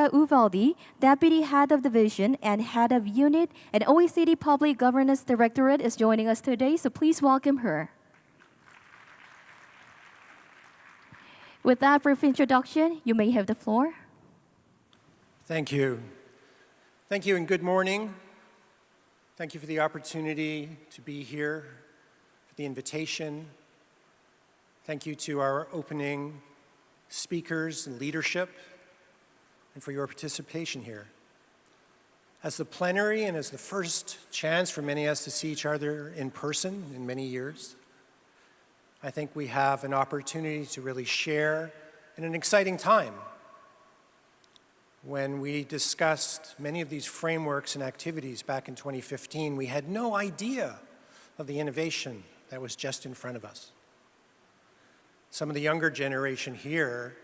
Laura Uvaldi, Deputy Head of Division and Head of Unit and OECD Public Governance Directorate is joining us today, so please welcome her. With that brief introduction, you may have the floor. Thank you. Thank you and good morning. Thank you for the opportunity to be here, for the invitation. Thank you to our opening speakers and leadership, and for your participation here. As the plenary and as the first chance for many of us to see each other in person in many years, I think we have an opportunity to really share in an exciting time when we discussed many of these frameworks and activities back in 2015. We had no idea of the innovation that was just in front of us. Some of the younger generation here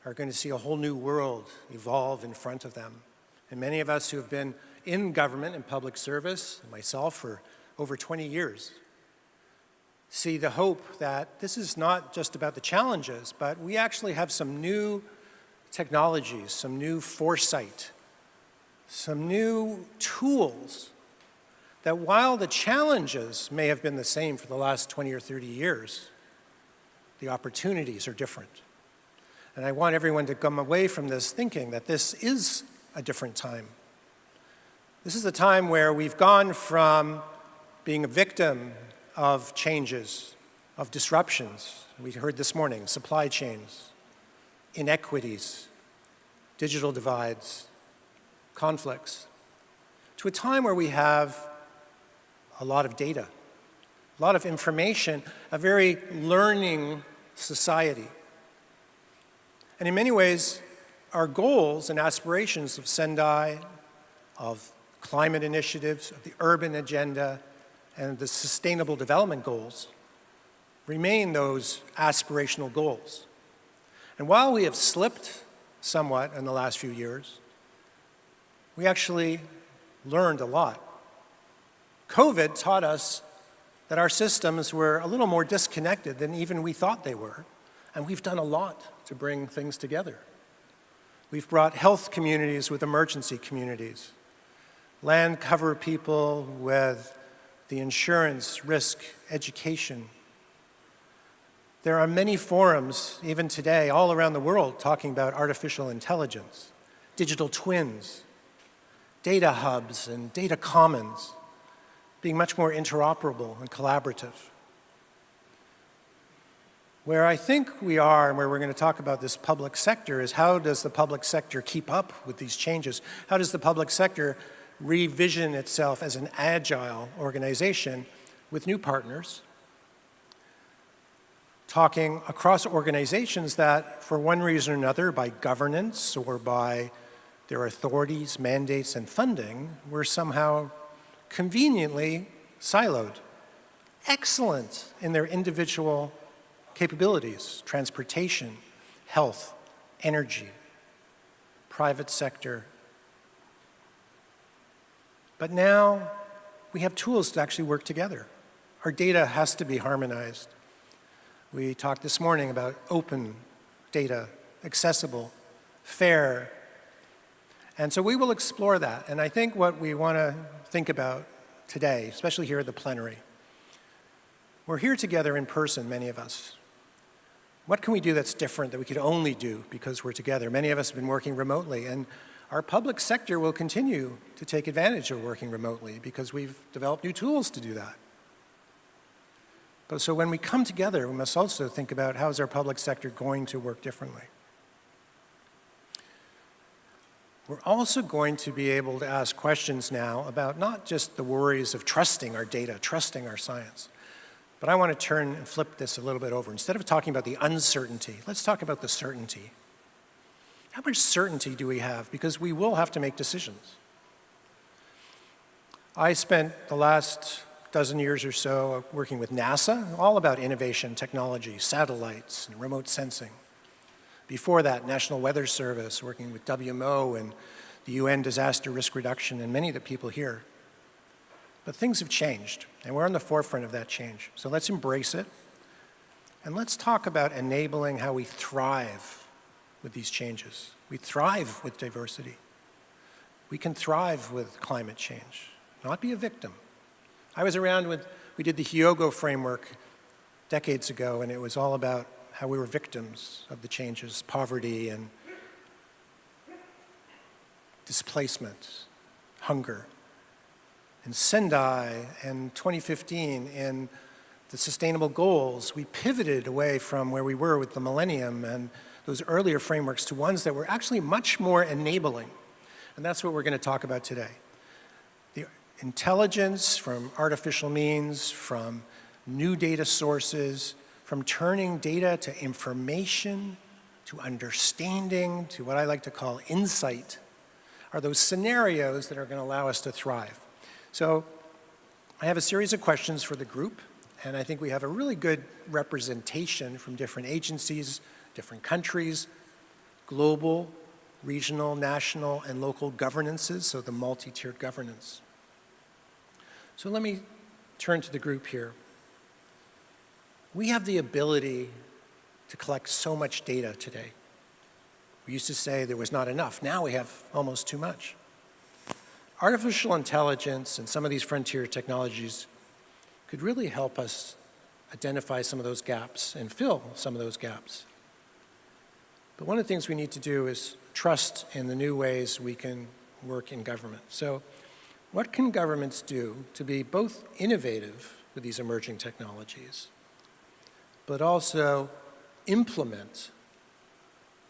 are going to see a whole new world evolve in front of them. And many of us who have been in government and public service, myself for over 20 years, see the hope that this is not just about the challenges, but we actually have some new technologies, some new foresight, some new tools that while the challenges may have been the same for the last 20 or 30 years, the opportunities are different. And I want everyone to come away from this thinking that this is a different time. This is a time where we've gone from being a victim of changes, of disruptions. We heard this morning, supply chains, inequities, digital divides, conflicts, to a time where we have a lot of data, a lot of information, a very learning society. And in many ways, our goals and aspirations of Sendai, of climate initiatives, of the urban agenda, and the sustainable development goals remain those aspirational goals. And while we have slipped somewhat in the last few years, we actually learned a lot. COVID taught us that our systems were a little more disconnected than even we thought they were, and we've done a lot to bring things together. We've brought health communities with emergency communities, land cover people with the insurance, risk, education. There are many forums, even today, all around the world, talking about artificial intelligence, digital twins, data hubs and data commons, being much more interoperable and collaborative. Where I think we are, and where we're going to talk about this public sector, is how does the public sector keep up with these changes? How does the public sector revision itself as an agile organization with new partners, talking across organizations that, for one reason or another, by governance or by their authorities, mandates, and funding, were somehow conveniently siloed, excellent in their individual capabilities, transportation, health, energy, private sector. But now we have tools to actually work together. Our data has to be harmonized. We talked this morning about open data, accessible, fair. And so we will explore that. And I think what we want to think about today, especially here at the plenary, we're here together in person, many of us. What can we do that's different that we could only do because we're together? Many of us have been working remotely, and our public sector will continue to take advantage of working remotely because we've developed new tools to do that. But so when we come together, we must also think about how is our public sector going to work differently. We're also going to be able to ask questions now about not just the worries of trusting our data, trusting our science, but I want to turn and flip this a little bit over. Instead of talking about the uncertainty, let's talk about the certainty. How much certainty do we have? Because we will have to make decisions. I spent the last dozen years or so working with NASA, all about innovation, technology, satellites, and remote sensing. Before that, National Weather Service, working with WMO and the UN Disaster Risk Reduction, and many of the people here. But things have changed, and we're on the forefront of that change. So let's embrace it, and let's talk about enabling how we thrive with these changes. We thrive with diversity. We can thrive with climate change, not be a victim. I was around when we did the Hyogo framework decades ago, and it was all about how we were victims of the changes, poverty and displacement, hunger. In Sendai in 2015, in the Sustainable Goals, we pivoted away from where we were with the Millennium and those earlier frameworks to ones that were actually much more enabling. And that's what we're going to talk about today. The intelligence from artificial means, from new data sources, from turning data to information, to understanding, to what I like to call insight, are those scenarios that are going to allow us to thrive. So I have a series of questions for the group, and I think we have a really good representation from different agencies, different countries, global, regional, national, and local governances, so the multi-tiered governance. So let me turn to the group here. We have the ability to collect so much data today. We used to say there was not enough. Now we have almost too much. Artificial intelligence and some of these frontier technologies could really help us identify some of those gaps and fill some of those gaps. But one of the things we need to do is trust in the new ways we can work in government. So what can governments do to be both innovative with these emerging technologies, but also implement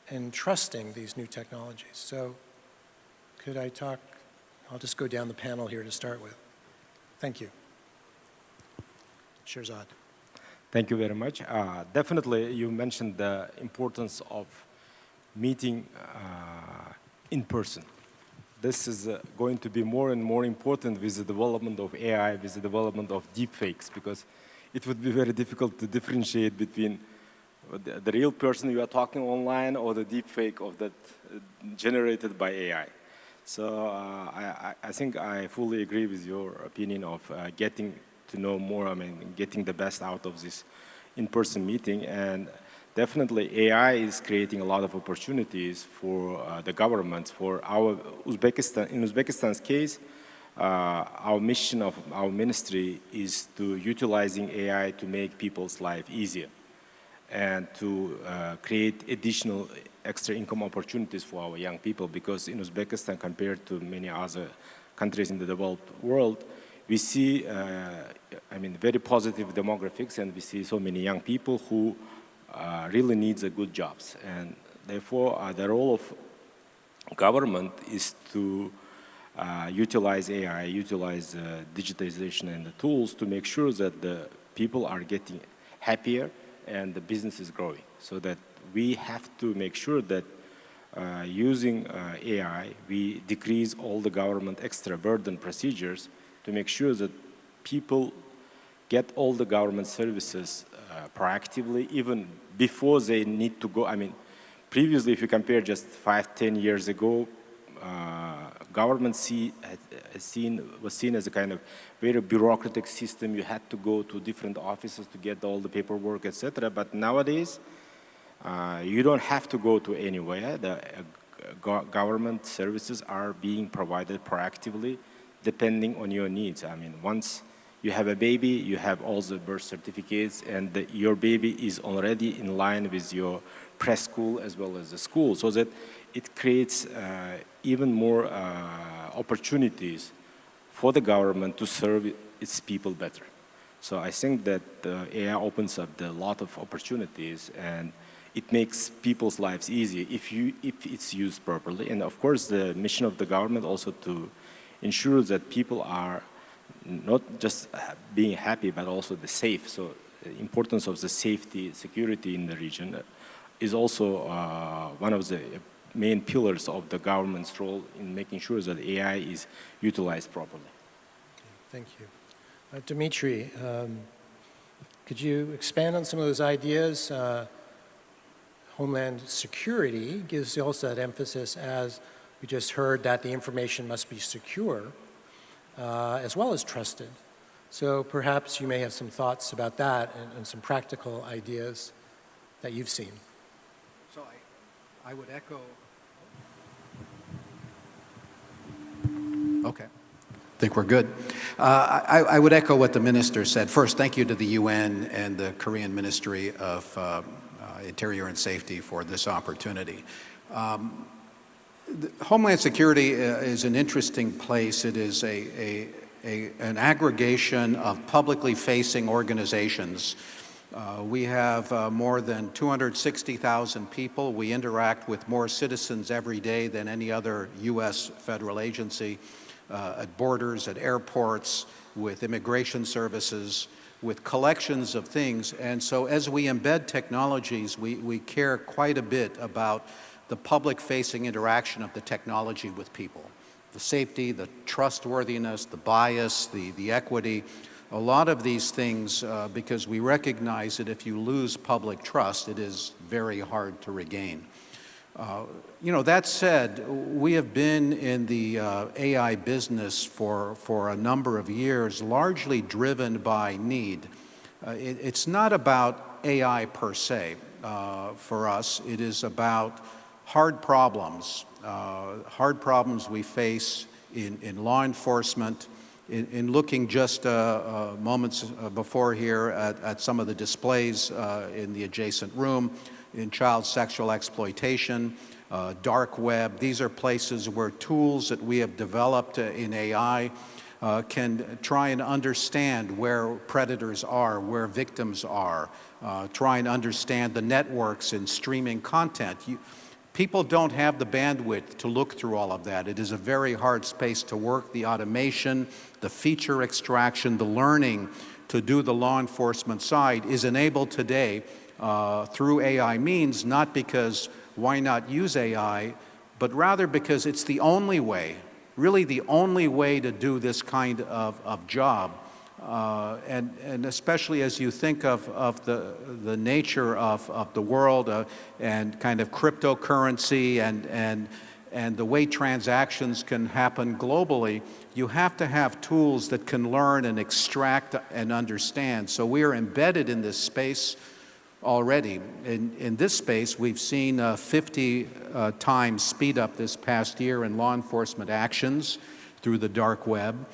and trusting these new technologies? So could I talk, I'll just go down the panel here to start with. Thank you. Shirzad. Thank you very much. Definitely, you mentioned the importance of meeting in person. This is going to be more and more important with the development of AI, with the development of deepfakes, because it would be very difficult to differentiate between the real person you are talking online or the deepfake of that generated by AI. So I think I fully agree with your opinion of getting to know more, getting the best out of this in-person meeting. And definitely AI is creating a lot of opportunities for the government, for our Uzbekistan. In Uzbekistan's case, our mission of our ministry is to utilizing AI to make people's life easier and to create additional extra income opportunities for our young people, because in Uzbekistan, compared to many other countries in the developed world, we see, very positive demographics, and we see so many young people who really needs a good jobs. And therefore, the role of government is to utilize AI, utilize digitization and the tools to make sure that the people are getting happier and the business is growing. So that we have to make sure that using AI, we decrease all the government extra burden procedures to make sure that people get all the government services proactively, even before they need to go. Previously, if you compare just 5-10 years ago, government was seen as a kind of very bureaucratic system. You had to go to different offices to get all the paperwork, etc. But nowadays, you don't have to go to anywhere. The government services are being provided proactively, depending on your needs. Once you have a baby, you have all the birth certificates, and your baby is already in line with your preschool as well as the school, so that it creates even more opportunities for the government to serve its people better. So I think that AI opens up a lot of opportunities, and it makes people's lives easy if it's used properly. And of course, the mission of the government also to ensure that people are not just being happy, but also the safe. So the importance of the safety, security in the region is also one of the main pillars of the government's role in making sure that AI is utilized properly. Thank you. Dmitry, could you expand on some of those ideas? Homeland security gives also that emphasis, as we just heard, that the information must be secure as well as trusted. So perhaps you may have some thoughts about that and some practical ideas that you've seen. So I would echo. Okay. I think we're good. I would echo what the minister said. First, thank you to the UN and the Korean Ministry of Interior and Safety for this opportunity. Homeland Security is an interesting place. It is an aggregation of publicly facing organizations. We have more than 260,000 people. We interact with more citizens every day than any other U.S. federal agency, at borders, at airports, with immigration services, with collections of things. And so as we embed technologies, we care quite a bit about the public-facing interaction of the technology with people. The safety, the trustworthiness, the bias, the equity, a lot of these things, because we recognize that if you lose public trust, it is very hard to regain. That said, we have been in the AI business for a number of years, largely driven by need. It's not about AI per se for us. It is about hard problems we face in law enforcement, in looking just moments before here at some of the displays in the adjacent room, in child sexual exploitation, dark web. These are places where tools that we have developed in AI can try and understand where predators are, where victims are, try and understand the networks and streaming content. People don't have the bandwidth to look through all of that. It is a very hard space to work. The automation, the feature extraction, the learning to do the law enforcement side is enabled today through AI means, not because why not use AI, but rather because it's the only way, really the only way to do this kind of job. And especially as you think of the nature of the world and kind of cryptocurrency and the way transactions can happen globally, you have to have tools that can learn and extract and understand. So we are embedded in this space already. In this space, we've seen 50 times speed up this past year in law enforcement actions through the dark web.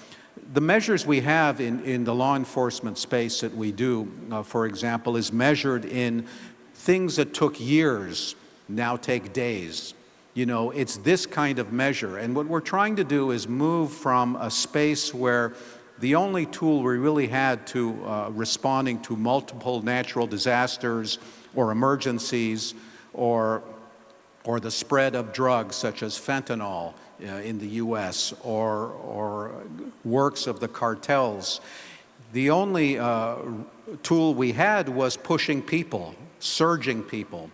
The measures we have in the law enforcement space that we do, for example, is measured in things that took years now take days. It's this kind of measure. And what we're trying to do is move from a space where the only tool we really had to responding to multiple natural disasters or emergencies or the spread of drugs such as fentanyl in the U.S. or works of the cartels. The only tool we had was pushing people, surging people.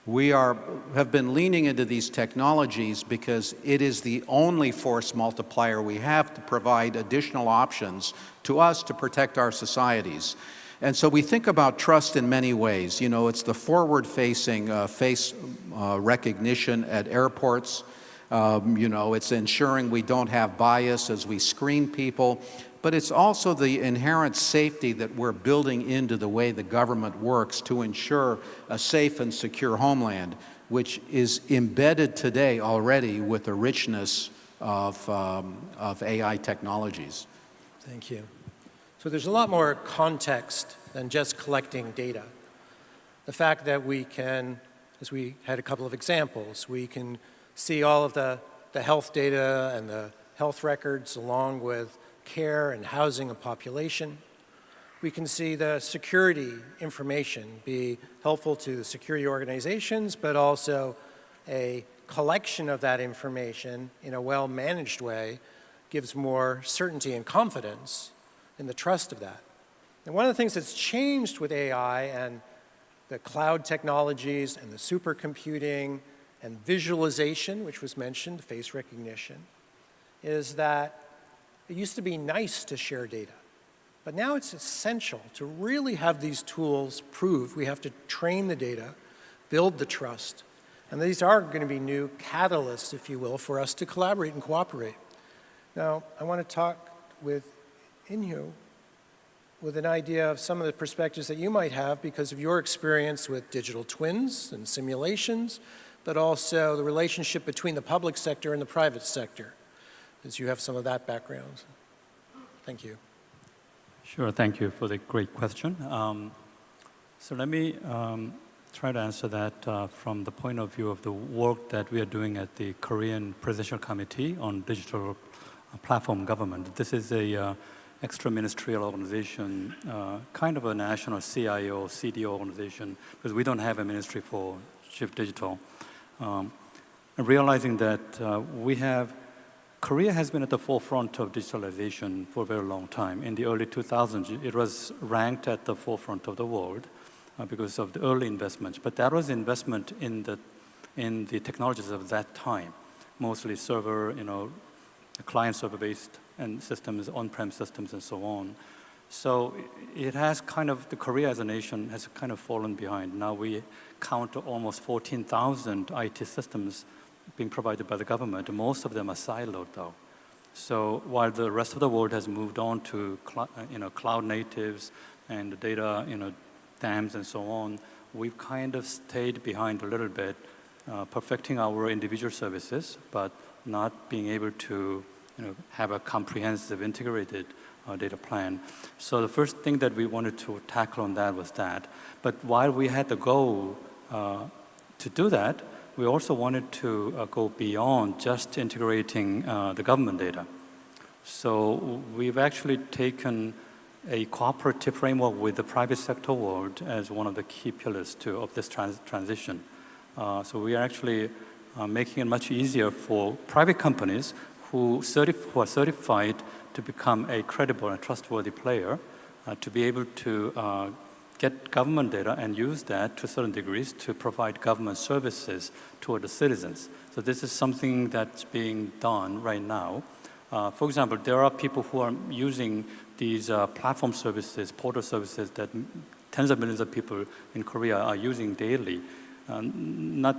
We have been leaning into these technologies because it is the only force multiplier we have to provide additional options to us to protect our societies. And so we think about trust in many ways. It's the forward-facing face recognition at airports. It's ensuring we don't have bias as we screen people. But it's also the inherent safety that we're building into the way the government works to ensure a safe and secure homeland, which is embedded today already with the richness of AI technologies. Thank you. So there's a lot more context than just collecting data. The fact that we can, as we had a couple of examples, we can see all of the health data and the health records along with care and housing of population. We can see the security information be helpful to the security organizations, but also a collection of that information in a well-managed way gives more certainty and confidence in the trust of that. And one of the things that's changed with AI and the cloud technologies and the supercomputing and visualization, which was mentioned, face recognition, is that it used to be nice to share data, but now it's essential to really have these tools prove. We have to train the data, build the trust, and these are going to be new catalysts, if you will, for us to collaborate and cooperate. Now, I want to talk with Incheon with an idea of some of the perspectives that you might have because of your experience with digital twins and simulations, but also the relationship between the public sector and the private sector, as you have some of that background. Thank you. Sure, thank you for the great question. So let me try to answer that from the point of view of the work that we are doing at the Korean Presidential Committee on Digital Platform Government. This is a extra-ministerial organization, kind of a national CIO, CDO organization, because we don't have a ministry for Shift Digital. Realizing that Korea has been at the forefront of digitalization for a very long time. In the early 2000s, it was ranked at the forefront of the world because of the early investments. But that was investment in the technologies of that time, mostly server, client server-based and systems, on-prem systems, and so on. So it has the Korea as a nation has kind of fallen behind. Now we count almost 14,000 IT systems being provided by the government. Most of them are siloed, though. So while the rest of the world has moved on to cloud natives and data, dams and so on, we've kind of stayed behind a little bit, perfecting our individual services, but not being able to have a comprehensive integrated data plan. So the first thing that we wanted to tackle on that was that. But while we had the goal to do that, we also wanted to go beyond just integrating the government data. So we've actually taken a cooperative framework with the private sector world as one of the key pillars of this transition. So we are actually making it much easier for private companies who are certified to become a credible and trustworthy player to be able to get government data and use that to certain degrees to provide government services toward the citizens. So this is something that's being done right now. For example, there are people who are using these platform services, portal services that tens of millions of people in Korea are using daily. Not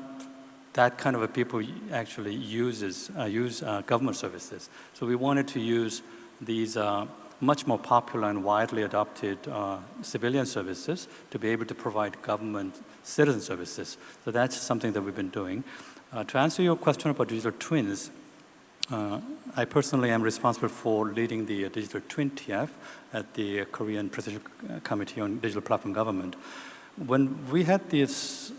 that kind of a people actually use government services. So we wanted to use these much more popular and widely adopted civilian services to be able to provide government citizen services. So that's something that we've been doing. To answer your question about digital twins, I personally am responsible for leading the Digital Twin TF at the Korean Presidential Committee on Digital Platform Government. When we had this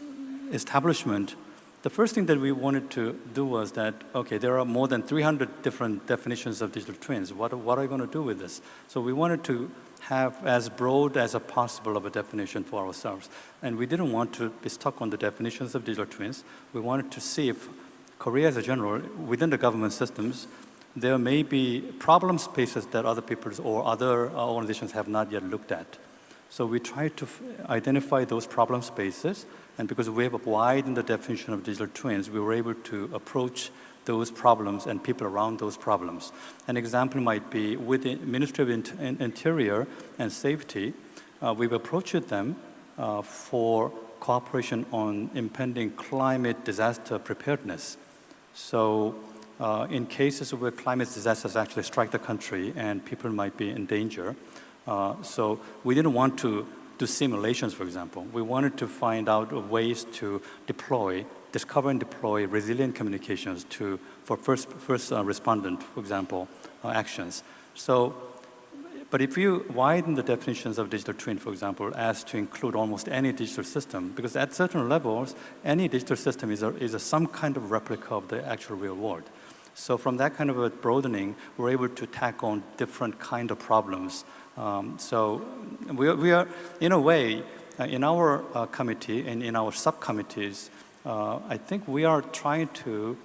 establishment, the first thing that we wanted to do was that, okay, there are more than 300 different definitions of digital twins. What are we going to do with this? So we wanted to have as broad as possible of a definition for ourselves. And we didn't want to be stuck on the definitions of digital twins. We wanted to see if Korea as a general, within the government systems, there may be problem spaces that other people or other organizations have not yet looked at. So we tried to identify those problem spaces, and because we have widened the definition of digital twins, we were able to approach those problems and people around those problems. An example might be with the Ministry of Interior and Safety, we've approached them for cooperation on impending climate disaster preparedness. So in cases where climate disasters actually strike the country and people might be in danger, so we didn't want to do simulations, for example. We wanted to find out ways to discover and deploy resilient communications for first respondent, for example, actions. So, but if you widen the definitions of digital twin, for example, as to include almost any digital system, because at certain levels, any digital system is some kind of replica of the actual real world. So from that kind of a broadening, we're able to tackle on different kind of problems. So we are, in a way, in our committee and in our subcommittees, I think we are trying to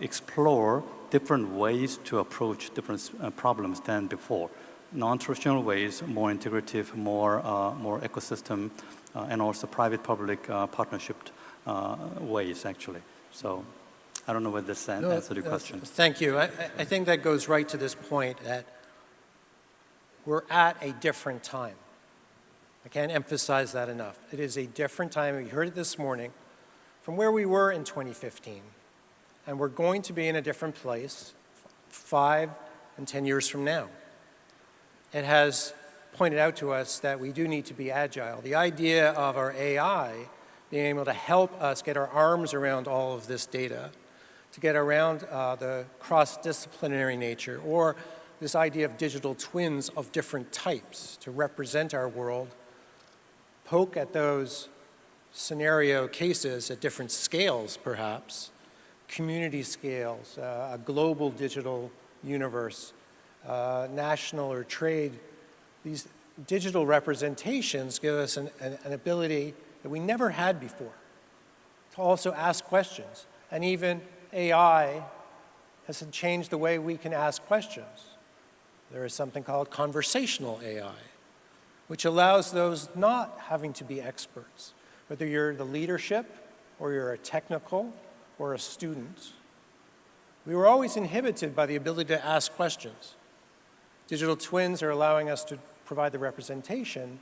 explore different ways to approach different problems than before. Non-traditional ways, more integrative, more ecosystem, and also private-public partnership ways, actually. So I don't know whether this answered your question. Thank you. I think that goes right to this point that we're at a different time. I can't emphasize that enough. It is a different time. We heard it this morning from where we were in 2015. And we're going to be in a different place 5 and 10 years from now. It has pointed out to us that we do need to be agile. The idea of our AI being able to help us get our arms around all of this data, to get around the cross-disciplinary nature, or this idea of digital twins of different types to represent our world, poke at those scenario cases at different scales, perhaps, community scales, a global digital universe, national or trade. These digital representations give us an ability that we never had before to also ask questions. And even AI has changed the way we can ask questions. There is something called conversational AI, which allows those not having to be experts, whether you're the leadership or you're a technical or a student. We were always inhibited by the ability to ask questions. Digital twins are allowing us to provide the representation,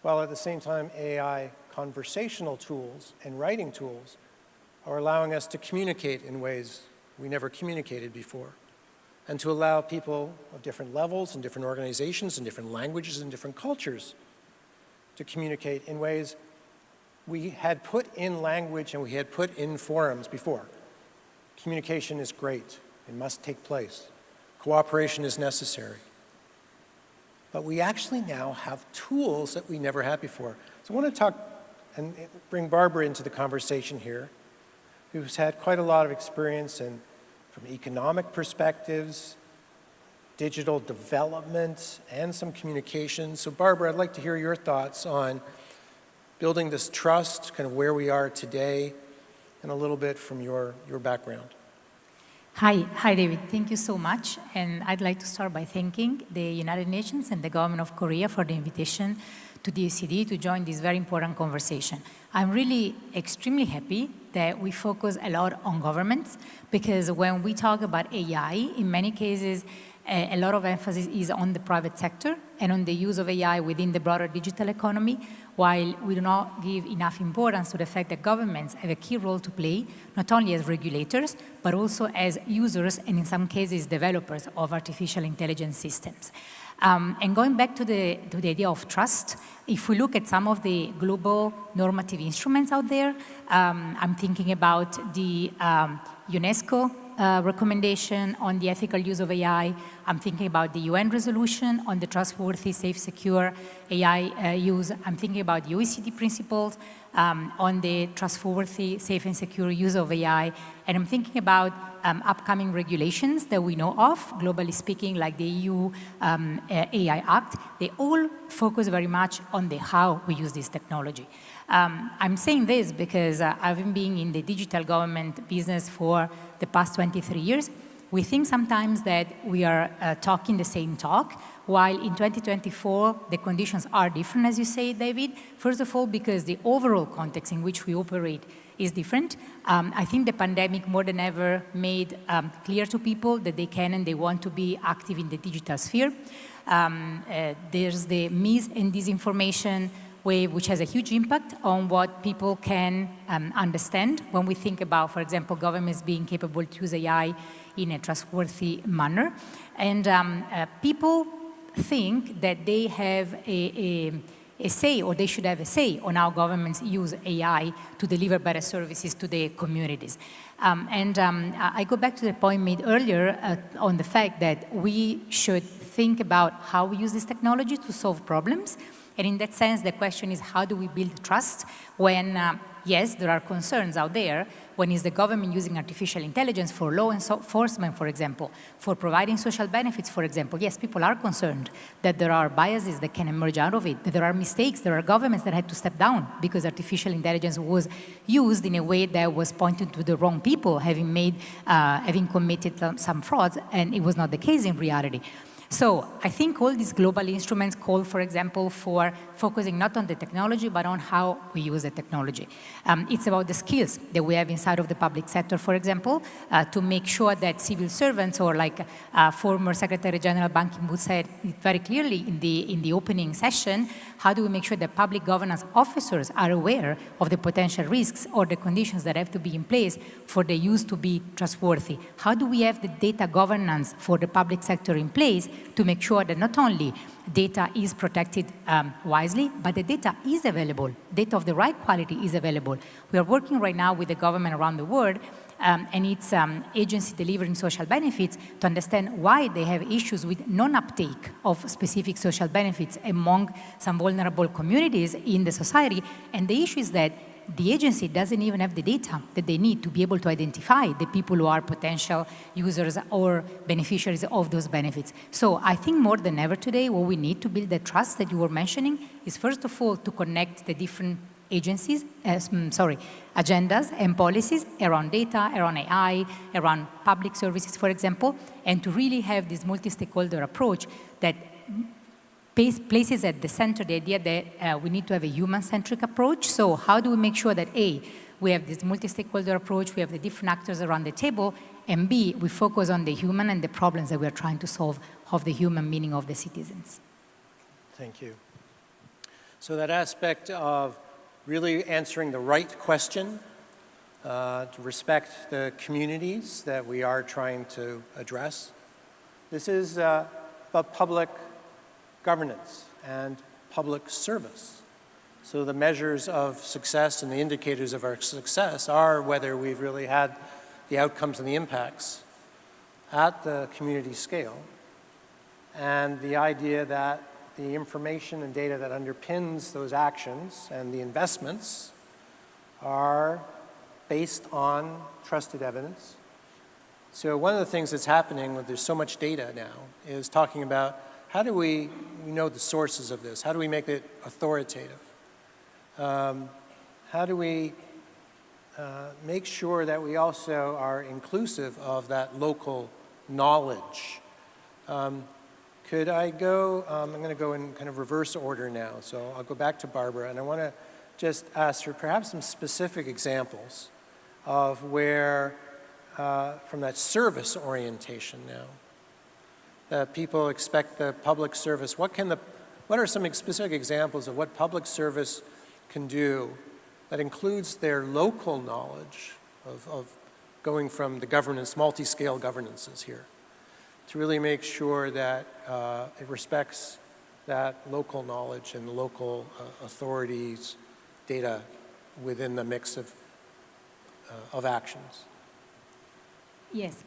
while at the same time AI conversational tools and writing tools are allowing us to communicate in ways we never communicated before, and to allow people of different levels and different organizations and different languages and different cultures to communicate in ways we had put in language and we had put in forums before. Communication is great. It must take place. Cooperation is necessary. But we actually now have tools that we never had before. So I want to talk and bring Barbara into the conversation here, who's had quite a lot of experience from economic perspectives, digital development, and some communication. So Barbara, I'd like to hear your thoughts on building this trust, kind of where we are today, and a little bit from your background. Hi, David. Thank you so much. And I'd like to start by thanking the United Nations and the government of Korea for the invitation to the OECD to join this very important conversation. I'm really extremely happy that we focus a lot on governments, because when we talk about AI, in many cases, a lot of emphasis is on the private sector and on the use of AI within the broader digital economy, while we do not give enough importance to the fact that governments have a key role to play, not only as regulators, but also as users and in some cases developers of artificial intelligence systems. And going back to the idea of trust, if we look at some of the global normative instruments out there, I'm thinking about the UNESCO recommendation on the ethical use of AI. I'm thinking about the UN resolution on the trustworthy, safe, secure AI use. I'm thinking about the OECD principles on the trustworthy, safe, and secure use of AI. And I'm thinking about upcoming regulations that we know of, globally speaking, like the EU AI Act. They all focus very much on the how we use this technology. I'm saying this because I've been being in the digital government business for the past 23 years. We think sometimes that we are talking the same talk, while in 2024, the conditions are different, as you say, David. First of all, because the overall context in which we operate is different. I think the pandemic more than ever made clear to people that they can and they want to be active in the digital sphere. There's the mis and disinformation wave, which has a huge impact on what people can understand when we think about, for example, governments being capable to use AI in a trustworthy manner. And people think that they have a say, or they should have a say on how governments use AI to deliver better services to their communities. I go back to the point made earlier on the fact that we should think about how we use this technology to solve problems. And in that sense, the question is, how do we build trust when, yes, there are concerns out there, when is the government using artificial intelligence for law enforcement, for example, for providing social benefits, for example. Yes, people are concerned that there are biases that can emerge out of it, that there are mistakes, there are governments that had to step down because artificial intelligence was used in a way that was pointing to the wrong people, having committed some frauds, and it was not the case in reality. So I think all these global instruments call, for example, for focusing not on the technology, but on how we use the technology. It's about the skills that we have inside of the public sector, for example, to make sure that civil servants, or like former Secretary General Ban Ki-moon said very clearly in the opening session, how do we make sure that public governance officers are aware of the potential risks or the conditions that have to be in place for the use to be trustworthy? How do we have the data governance for the public sector in place to make sure that not only data is protected wisely, but the data is available. Data of the right quality is available. We are working right now with the government around the world and its agency delivering social benefits to understand why they have issues with non-uptake of specific social benefits among some vulnerable communities in the society. And the issue is that the agency doesn't even have the data that they need to be able to identify the people who are potential users or beneficiaries of those benefits. So I think more than ever today, what we need to build the trust that you were mentioning is first of all to connect the different agencies, agendas and policies around data, around AI, around public services, for example, and to really have this multi-stakeholder approach that places at the center the idea that we need to have a human-centric approach. So how do we make sure that A, we have this multi-stakeholder approach, we have the different actors around the table, and B, we focus on the human and the problems that we are trying to solve of the human meaning of the citizens. Thank you. So that aspect of really answering the right question, to respect the communities that we are trying to address. This is about public governance and public service. So the measures of success and the indicators of our success are whether we've really had the outcomes and the impacts at the community scale, and the idea that the information and data that underpins those actions and the investments are based on trusted evidence. So one of the things that's happening when there's so much data now is talking about how do we know the sources of this? How do we make it authoritative? How do we make sure that we also are inclusive of that local knowledge? Could I go, I'm going to go in kind of reverse order now, so I'll go back to Barbara, and I want to just ask her perhaps some specific examples of where, from that service orientation now, that people expect the public service. What are some specific examples of what public service can do that includes their local knowledge of going from the governance, multi-scale governances here, to really make sure that it respects that local knowledge and local authorities' data within the mix of actions? Yes,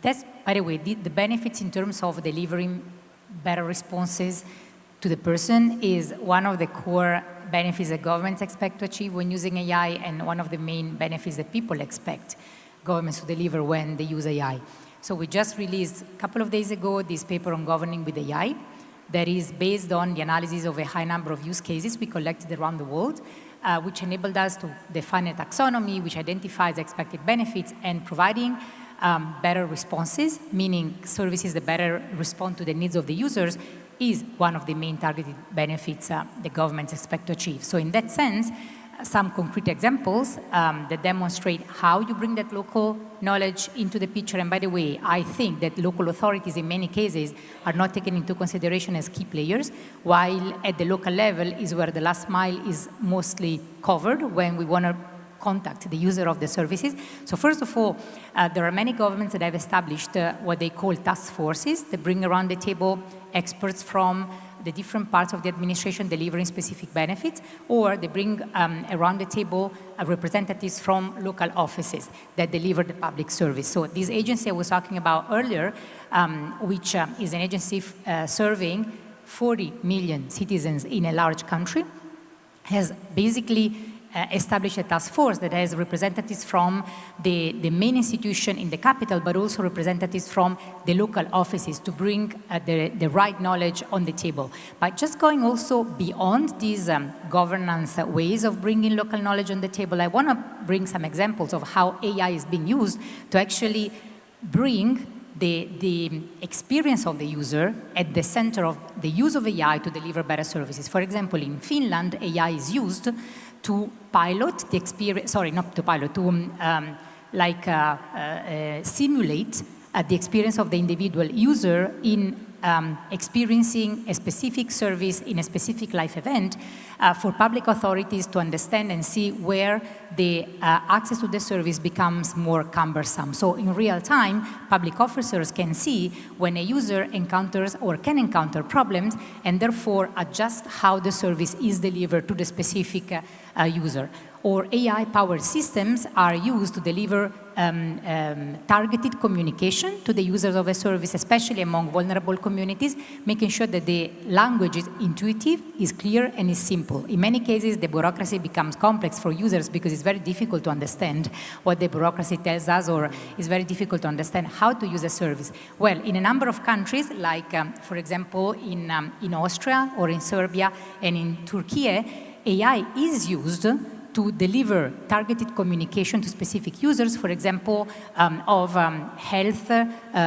that's, by the way, the benefits in terms of delivering better responses to the person is one of the core benefits that governments expect to achieve when using AI, and one of the main benefits that people expect governments to deliver when they use AI. So we just released a couple of days ago this paper on governing with AI that is based on the analysis of a high number of use cases we collected around the world, which enabled us to define a taxonomy which identifies expected benefits and providing better responses, meaning services that better respond to the needs of the users, is one of the main targeted benefits the governments expect to achieve. So in that sense, some concrete examples that demonstrate how you bring that local knowledge into the picture. And by the way, I think that local authorities in many cases are not taken into consideration as key players, while at the local level is where the last mile is mostly covered when we want to contact the user of the services. So first of all, there are many governments that have established what they call task forces that bring around the table experts from the different parts of the administration delivering specific benefits, or they bring around the table representatives from local offices that deliver the public service. So this agency I was talking about earlier, which is an agency serving 40 million citizens in a large country, has basically established a task force that has representatives from the main institution in the capital, but also representatives from the local offices to bring the right knowledge on the table. But just going also beyond these governance ways of bringing local knowledge on the table, I want to bring some examples of how AI is being used to actually bring the experience of the user at the center of the use of AI to deliver better services. For example, in Finland, AI is used to pilot the experience, sorry, not to pilot, to simulate the experience of the individual user in experiencing a specific service in a specific life event for public authorities to understand and see where the access to the service becomes more cumbersome. So in real time, public officers can see when a user encounters or can encounter problems and therefore adjust how the service is delivered to the specific user. Or AI-powered systems are used to deliver targeted communication to the users of a service, especially among vulnerable communities, making sure that the language is intuitive, is clear, and is simple. In many cases, the bureaucracy becomes complex for users because it's very difficult to understand what the bureaucracy tells us, or it's very difficult to understand how to use a service. Well, in a number of countries, like, for example, in Austria or in Serbia and in Turkey, AI is used to deliver targeted communication to specific users, for example, of health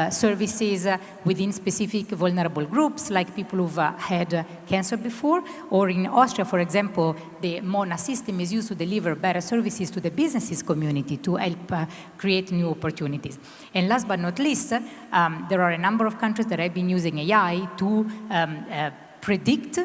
services within specific vulnerable groups, like people who've had cancer before. Or in Austria, for example, the MONA system is used to deliver better services to the businesses community to help create new opportunities. And last but not least, there are a number of countries that have been using AI to predict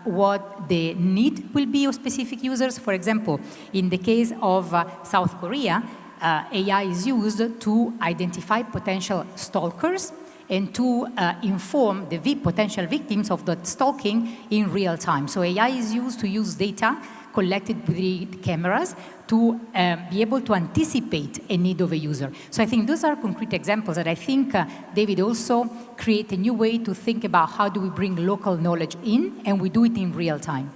what the need will be of specific users. For example, in the case of South Korea, AI is used to identify potential stalkers and to inform the potential victims of the stalking in real time. So AI is used to use data collected with the cameras to be able to anticipate a need of a user. So I think those are concrete examples that I think, David, also create a new way to think about how do we bring local knowledge in, and we do it in real time.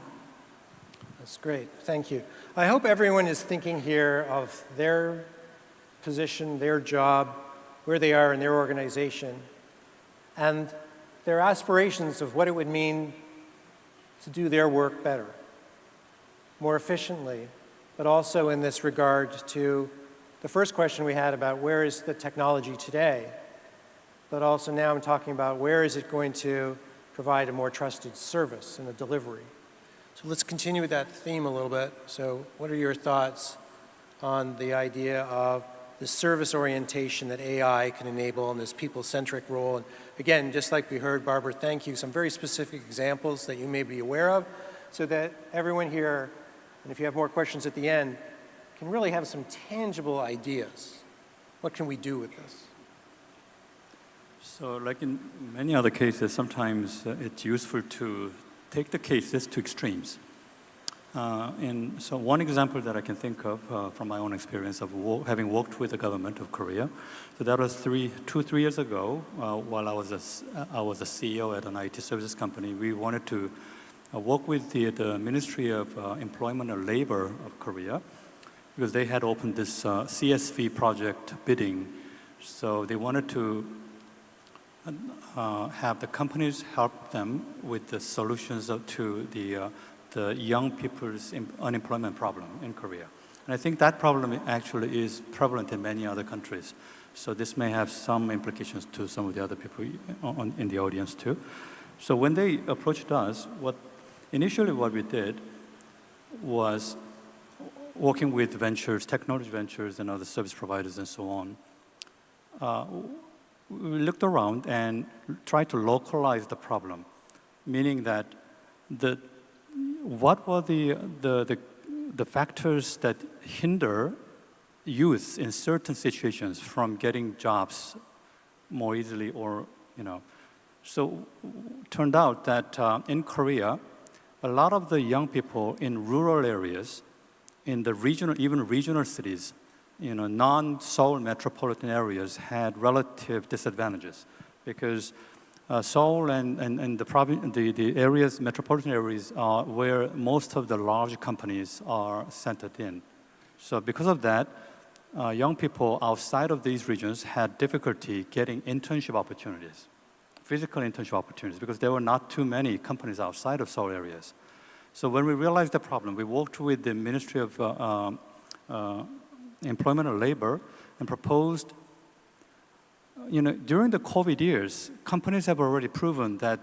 That's great. Thank you. I hope everyone is thinking here of their position, their job, where they are in their organization, and their aspirations of what it would mean to do their work better, more efficiently, but also in this regard to the first question we had about where is the technology today, but also now I'm talking about where is it going to provide a more trusted service and a delivery. So let's continue with that theme a little bit. So what are your thoughts on the idea of the service orientation that AI can enable in this people-centric role? And again, just like we heard, Barbara, thank you, some very specific examples that you may be aware of so that everyone here, and if you have more questions at the end, can really have some tangible ideas. What can we do with this? So like in many other cases, sometimes it's useful to take the cases to extremes. And so one example that I can think of from my own experience of having worked with the government of Korea, so that was 2-3 years ago while I was a CEO at an IT services company. We wanted to work with the Ministry of Employment and Labor of Korea because they had opened this CSV project bidding. So they wanted to have the companies help them with the solutions to the young people's unemployment problem in Korea. And I think that problem actually is prevalent in many other countries. So this may have some implications to some of the other people in the audience too. So when they approached us, initially what we did was working with ventures, technology ventures and other service providers and so on. We looked around and tried to localize the problem, meaning that what were the factors that hinder youth in certain situations from getting jobs more easily, or So turned out that in Korea, a lot of the young people in rural areas, in the even regional cities, non-Seoul metropolitan areas had relative disadvantages because Seoul and the areas, metropolitan areas, are where most of the large companies are centered in. So because of that, young people outside of these regions had difficulty getting internship opportunities, physical internship opportunities, because there were not too many companies outside of Seoul areas. So when we realized the problem, we worked with the Ministry of Employment and Labor and proposed, during the COVID years, companies have already proven that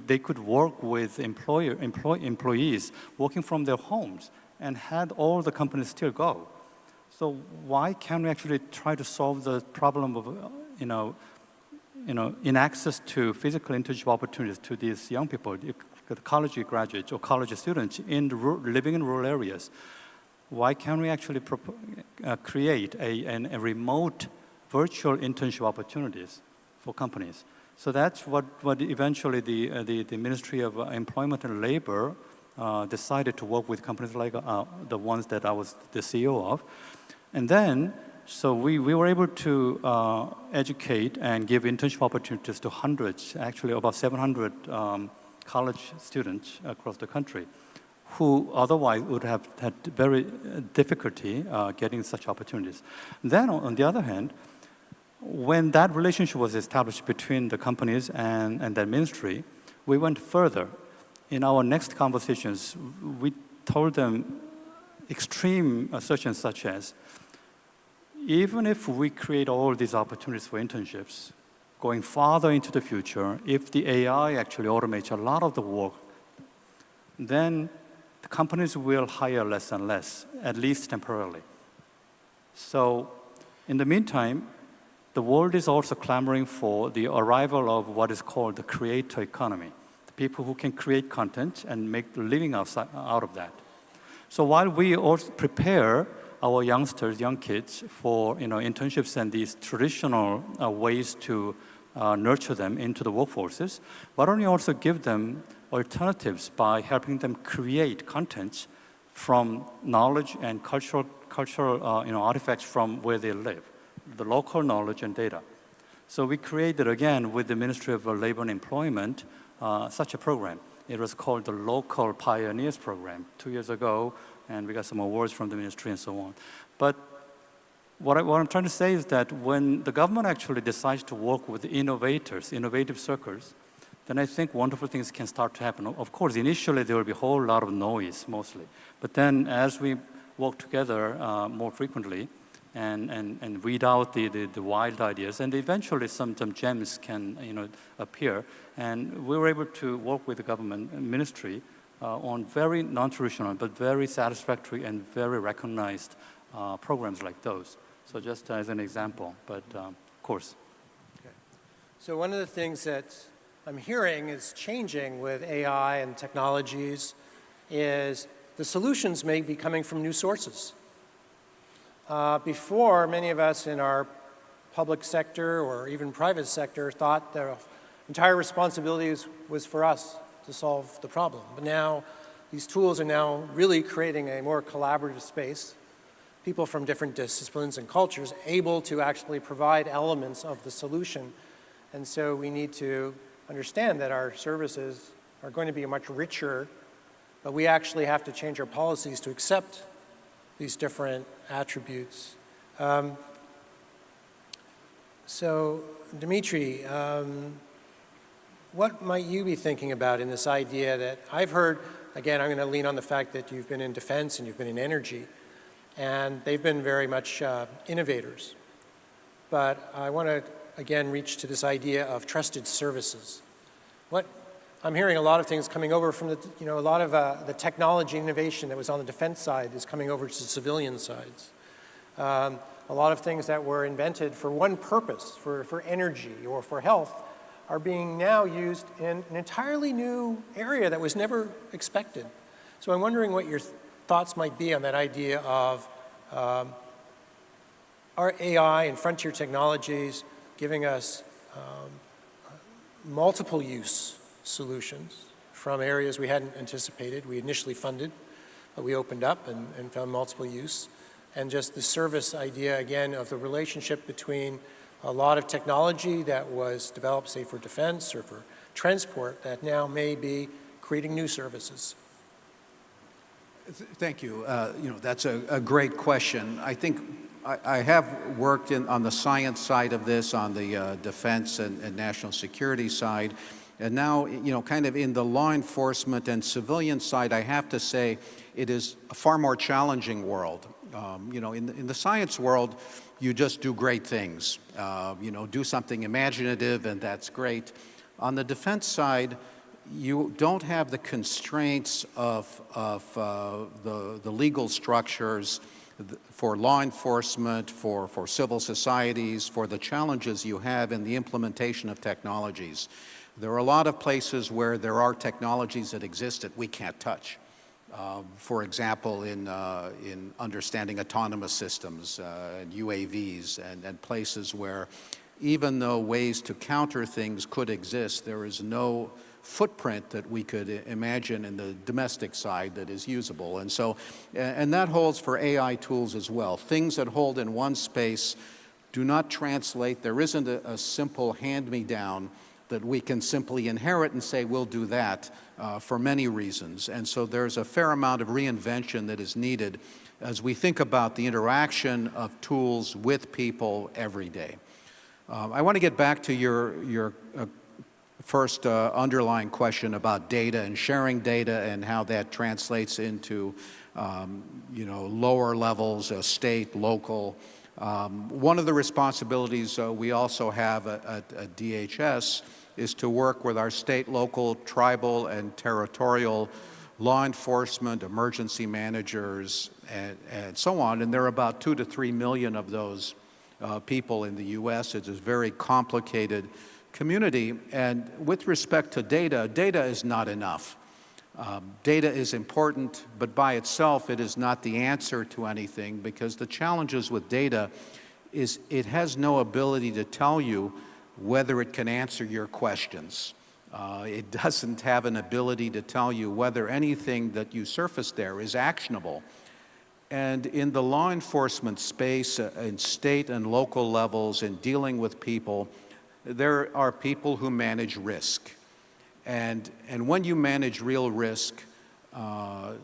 they could work with employees working from their homes and had all the companies still go. So why can't we actually try to solve the problem of, in access to physical internship opportunities to these young people? the college graduates or college students living in rural areas. Why can't we actually create a remote virtual internship opportunities for companies? So that's what eventually the Ministry of Employment and Labor decided to work with companies like the ones that I was the CEO of. And then, so we were able to educate and give internship opportunities to hundreds, actually about 700 college students across the country, who otherwise would have had very difficulty getting such opportunities. Then, on the other hand, when that relationship was established between the companies and the ministry, we went further. In our next conversations, we told them extreme assertions such as, even if we create all these opportunities for internships, going farther into the future, if the AI actually automates a lot of the work, then the companies will hire less and less, at least temporarily. So in the meantime, the world is also clamoring for the arrival of what is called the creator economy, the people who can create content and make a living out of that. So while we also prepare our youngsters, young kids, for internships and these traditional ways to nurture them into the workforces, why don't we also give them alternatives by helping them create content from knowledge and cultural artifacts from where they live, the local knowledge and data. So we created, again, with the Ministry of Labor and Employment, such a program. It was called the Local Pioneers Program 2 years ago, and we got some awards from the ministry and so on. But what I'm trying to say is that when the government actually decides to work with innovators, innovative circles, then I think wonderful things can start to happen. Of course, initially there will be a whole lot of noise, mostly. But then as we work together more frequently and weed out the wild ideas, and eventually some gems can appear. And we were able to work with the government ministry on very non-traditional but very satisfactory and very recognized programs like those. So just as an example, but of course. Okay. So one of the things that I'm hearing is changing with AI and technologies is the solutions may be coming from new sources. Before, many of us in our public sector or even private sector thought the entire responsibility was for us to solve the problem. But now, these tools are now really creating a more collaborative space. People from different disciplines and cultures able to actually provide elements of the solution. And so we need to understand that our services are going to be much richer, but we actually have to change our policies to accept these different attributes. So, Dimitri, what might you be thinking about in this idea that I've heard, again, I'm going to lean on the fact that you've been in defense and you've been in energy, and they've been very much innovators. But I want to, again, reach to this idea of trusted services. I'm hearing a lot of things coming over from a lot of the technology innovation that was on the defense side is coming over to the civilian sides. A lot of things that were invented for one purpose, for energy or for health, are being now used in an entirely new area that was never expected. So I'm wondering what your thoughts might be on that idea of our AI and frontier technologies giving us multiple use solutions from areas we hadn't anticipated. We initially funded, but we opened up and found multiple use. And just the service idea, again, of the relationship between a lot of technology that was developed, say, for defense or for transport that now may be creating new services. Thank you. That's a great question. I think I have worked on the science side of this, on the defense and national security side. And now, kind of in the law enforcement and civilian side, I have to say it is a far more challenging world. In the science world, you just do great things. Do something imaginative, and that's great. On the defense side, you don't have the constraints of the legal structures for law enforcement, for civil societies, for the challenges you have in the implementation of technologies. There are a lot of places where there are technologies that exist that we can't touch. For example, in understanding autonomous systems and UAVs and places where even though ways to counter things could exist, there is no footprint that we could imagine in the domestic side that is usable. And so, and that holds for AI tools as well. Things that hold in one space do not translate. There isn't a simple hand-me-down that we can simply inherit and say, we'll do that for many reasons. And so there's a fair amount of reinvention that is needed as we think about the interaction of tools with people every day. I want to get back to your first underlying question about data and sharing data and how that translates into lower levels, state, local. One of the responsibilities we also have at DHS is to work with our state, local, tribal, and territorial law enforcement, emergency managers, and so on. And there are about 2 to 3 million of those people in the U.S. It's a very complicated community. And with respect to data, data is not enough. Data is important, but by itself it is not the answer to anything, because the challenges with data is it has no ability to tell you whether it can answer your questions. It doesn't have an ability to tell you whether anything that you surface there is actionable. And in the law enforcement space, in state and local levels, in dealing with people, there are people who manage risk. And when you manage real risk,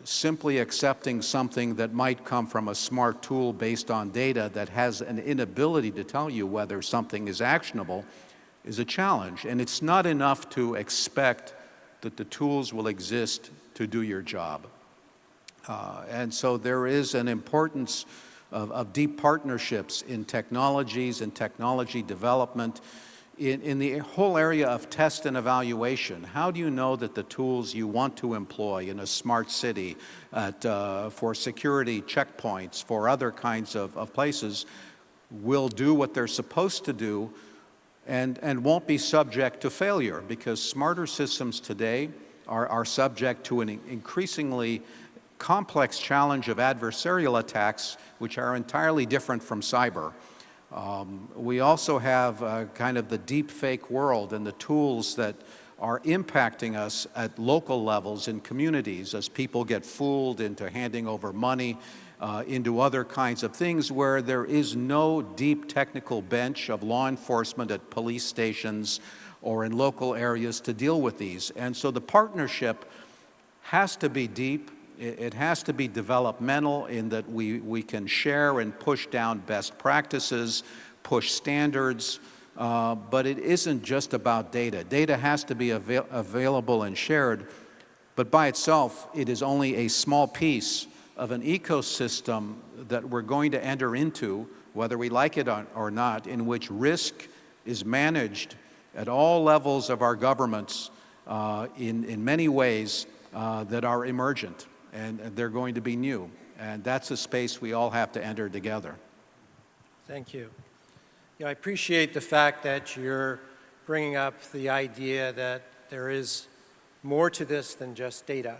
simply accepting something that might come from a smart tool based on data that has an inability to tell you whether something is actionable is a challenge. And it's not enough to expect that the tools will exist to do your job. And so there is an importance of deep partnerships in technologies and technology development. In the whole area of test and evaluation, how do you know that the tools you want to employ in a smart city for security checkpoints, for other kinds of places, will do what they're supposed to do and won't be subject to failure? Because smarter systems today are subject to an increasingly complex challenge of adversarial attacks, which are entirely different from cyber. We also have kind of the deep fake world and the tools that are impacting us at local levels in communities as people get fooled into handing over money, into other kinds of things where there is no deep technical bench of law enforcement at police stations or in local areas to deal with these. And so the partnership has to be deep. It has to be developmental in that we can share and push down best practices, push standards, but it isn't just about data. Data has to be available and shared, but by itself, it is only a small piece of an ecosystem that we're going to enter into, whether we like it or not, in which risk is managed at all levels of our governments in many ways that are emergent. And they're going to be new. And that's a space we all have to enter together. Thank you. I appreciate the fact that you're bringing up the idea that there is more to this than just data.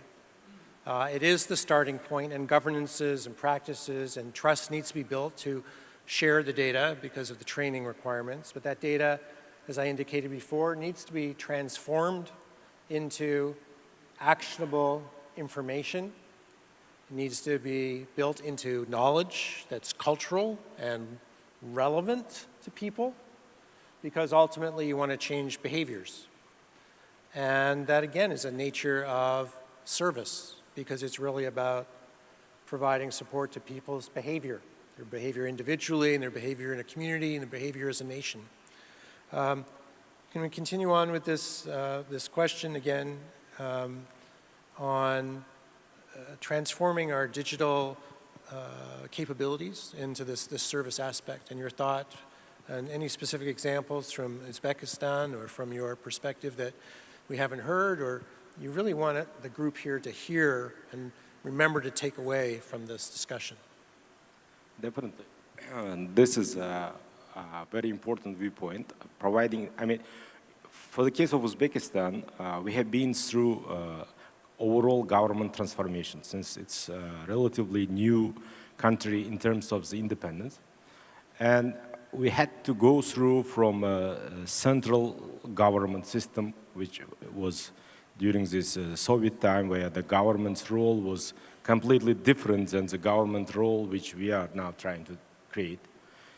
It is the starting point, and governances and practices and trust needs to be built to share the data because of the training requirements. But that data, as I indicated before, needs to be transformed into actionable information. It needs to be built into knowledge that's cultural and relevant to people, because ultimately you want to change behaviors. And that, again, is a nature of service, because it's really about providing support to people's behavior, their behavior individually and their behavior in a community and their behavior as a nation. Can we continue on with this question again on transforming our digital capabilities into this service aspect, and your thought, and any specific examples from Uzbekistan or from your perspective that we haven't heard, or you really want the group here to hear and remember to take away from this discussion? Definitely. This is a very important viewpoint, providing, For the case of Uzbekistan, we have been through overall government transformation since it's a relatively new country in terms of the independence. And we had to go through from a central government system, which was during this Soviet time, where the government's role was completely different than the government role which we are now trying to create.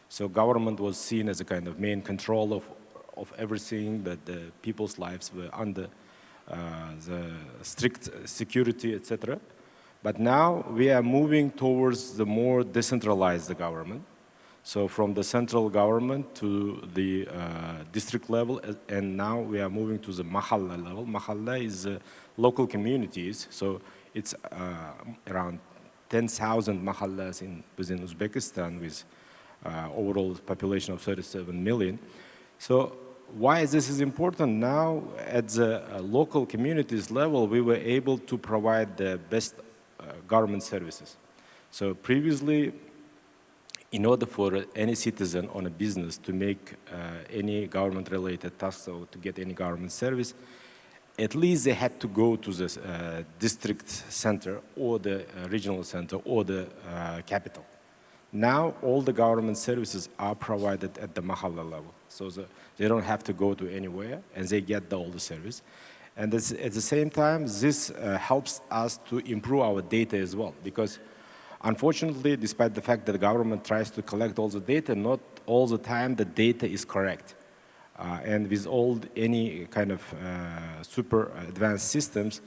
So government was seen as a kind of main control of everything, that the people's lives were under the strict security, etc. But now we are moving towards the more decentralized government. So from the central government to the district level, and now we are moving to the mahalla level. Mahalla is local communities, so it's around 10,000 mahallas within Uzbekistan with overall population of 37 million. So why this is important now at the local communities level, we were able to provide the best government services. So previously, in order for any citizen on a business to make any government-related tasks or to get any government service, at least they had to go to the district center or the regional center or the capital. Now, all the government services are provided at the mahalla level. So they don't have to go to anywhere, and they get all the service. And at the same time, this helps us to improve our data as well, because unfortunately, despite the fact that the government tries to collect all the data, not all the time the data is correct. And with any kind of super advanced systems,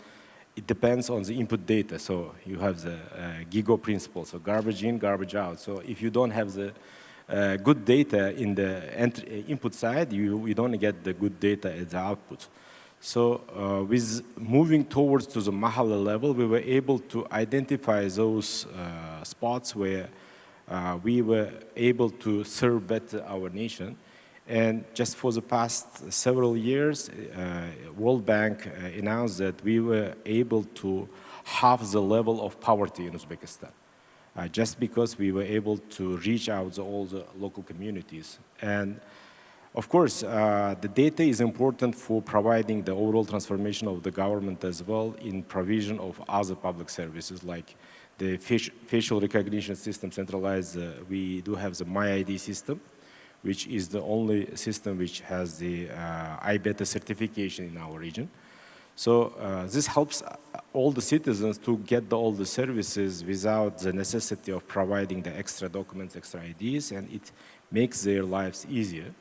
it depends on the input data. So you have the GIGO principle, so garbage in, garbage out. So if you don't have the good data in the input side, you don't get the good data at the output. So with moving towards to the mahalla level, we were able to identify those spots where we were able to serve better our nation. And just for the past several years, World Bank announced that we were able to halve the level of poverty in Uzbekistan, just because we were able to reach out to all the local communities. And of course, the data is important for providing the overall transformation of the government as well in provision of other public services like the facial recognition system centralized. We do have the MyID system, which is the only system which has the iBeta certification in our region. So this helps all the citizens to get all the services without the necessity of providing the extra documents, extra IDs, and it makes their lives easier.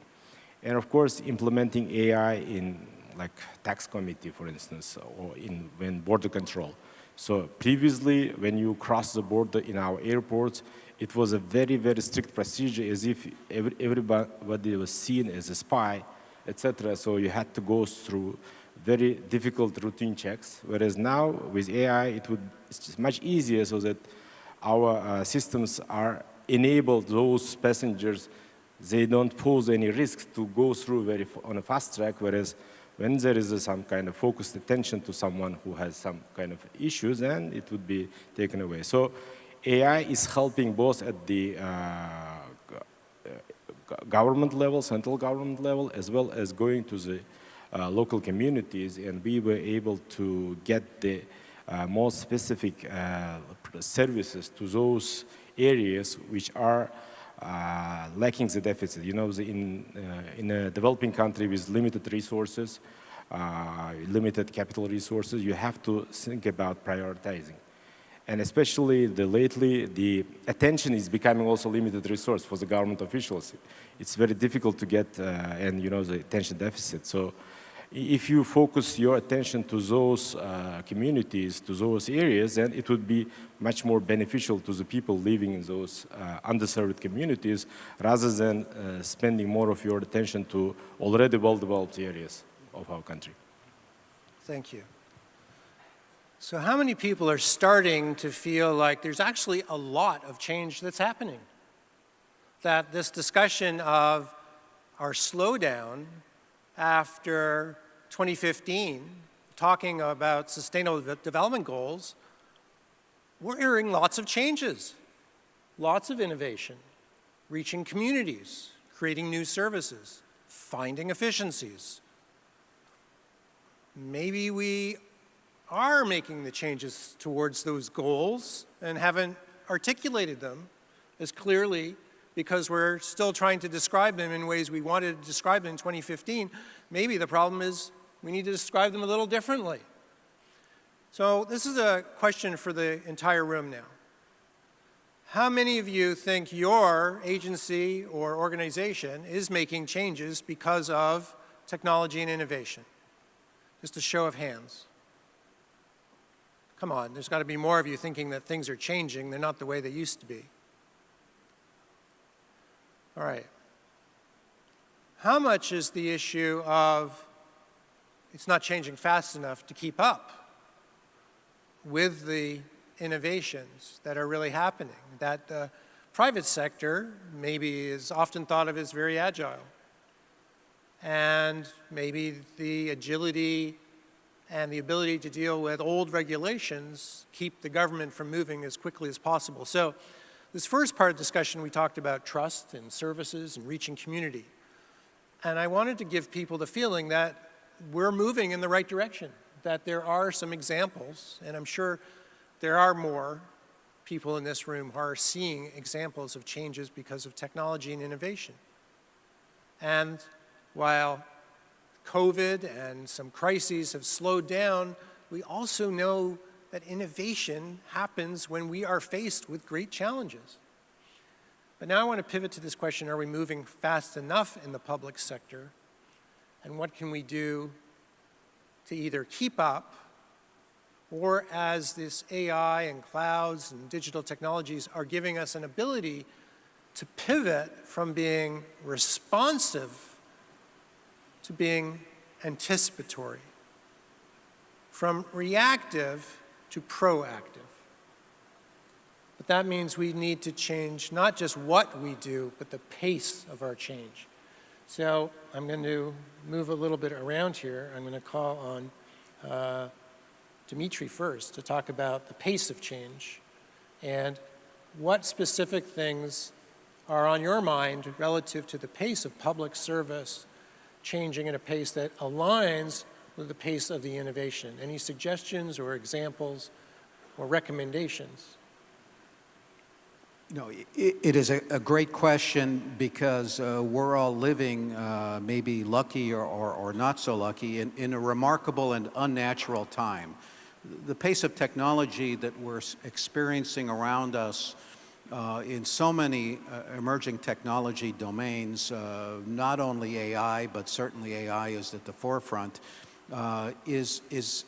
And of course, implementing AI in like tax committee, for instance, or when border control. So previously, when you cross the border in our airports, it was a very, very strict procedure, as if everybody was seen as a spy, etc. So you had to go through very difficult routine checks. Whereas now, with AI, it's just much easier, so that our systems are enable those passengers. They don't pose any risks to go through on a fast track, whereas when there is some kind of focused attention to someone who has some kind of issues, then it would be taken away. So AI is helping both at the government level, central government level, as well as going to the local communities, and we were able to get the more specific services to those areas which are lacking the deficit. You know, in a developing country with limited resources, limited capital resources, you have to think about prioritizing. And especially lately, the attention is becoming also a limited resource for the government officials. It's very difficult to get, and you know, the attention deficit. So if you focus your attention to those communities, to those areas, then it would be much more beneficial to the people living in those underserved communities, rather than spending more of your attention to already well-developed areas of our country. Thank you. So how many people are starting to feel like there's actually a lot of change that's happening? That this discussion of our slowdown after 2015, talking about sustainable development goals, we're hearing lots of changes, lots of innovation, reaching communities, creating new services, finding efficiencies, maybe we are making the changes towards those goals and haven't articulated them as clearly because we're still trying to describe them in ways we wanted to describe them in 2015. Maybe the problem is we need to describe them a little differently. So this is a question for the entire room now. How many of you think your agency or organization is making changes because of technology and innovation? Just a show of hands. Come on, there's got to be more of you thinking that things are changing. They're not the way they used to be. All right. How much is the issue of it's not changing fast enough to keep up with the innovations that are really happening, that the private sector maybe is often thought of as very agile, and maybe the agility and the ability to deal with old regulations keep the government from moving as quickly as possible. So this first part of the discussion, we talked about trust and services and reaching community. And I wanted to give people the feeling that we're moving in the right direction, that there are some examples, and I'm sure there are more people in this room who are seeing examples of changes because of technology and innovation. And while COVID and some crises have slowed down, we also know that innovation happens when we are faced with great challenges. But now I want to pivot to this question, are we moving fast enough in the public sector? And what can we do to either keep up, or as this AI and clouds and digital technologies are giving us an ability to pivot from being responsive to being anticipatory, from reactive to proactive. But that means we need to change not just what we do, but the pace of our change. So I'm going to move a little bit around here. I'm going to call on Dimitri first to talk about the pace of change and what specific things are on your mind relative to the pace of public service changing at a pace that aligns with the pace of the innovation. Any suggestions or examples or recommendations? No, it is a great question because we're all living, maybe lucky or not so lucky, in a remarkable and unnatural time. The pace of technology that we're experiencing around us in so many emerging technology domains, not only AI, but certainly AI is at the forefront, is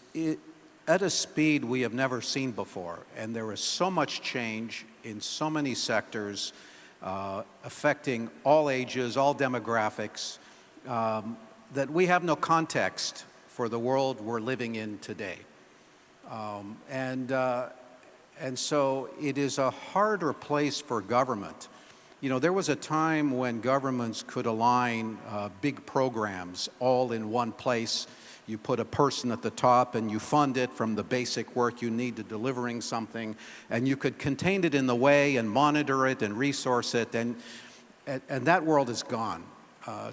at a speed we have never seen before. And there is so much change in so many sectors affecting all ages, all demographics, that we have no context for the world we're living in today. And so it is a harder place for government. You know, there was a time when governments could align big programs all in one place. You put a person at the top and you fund it from the basic work you need to delivering something, and you could contain it in the way and monitor it and resource it, and that world is gone.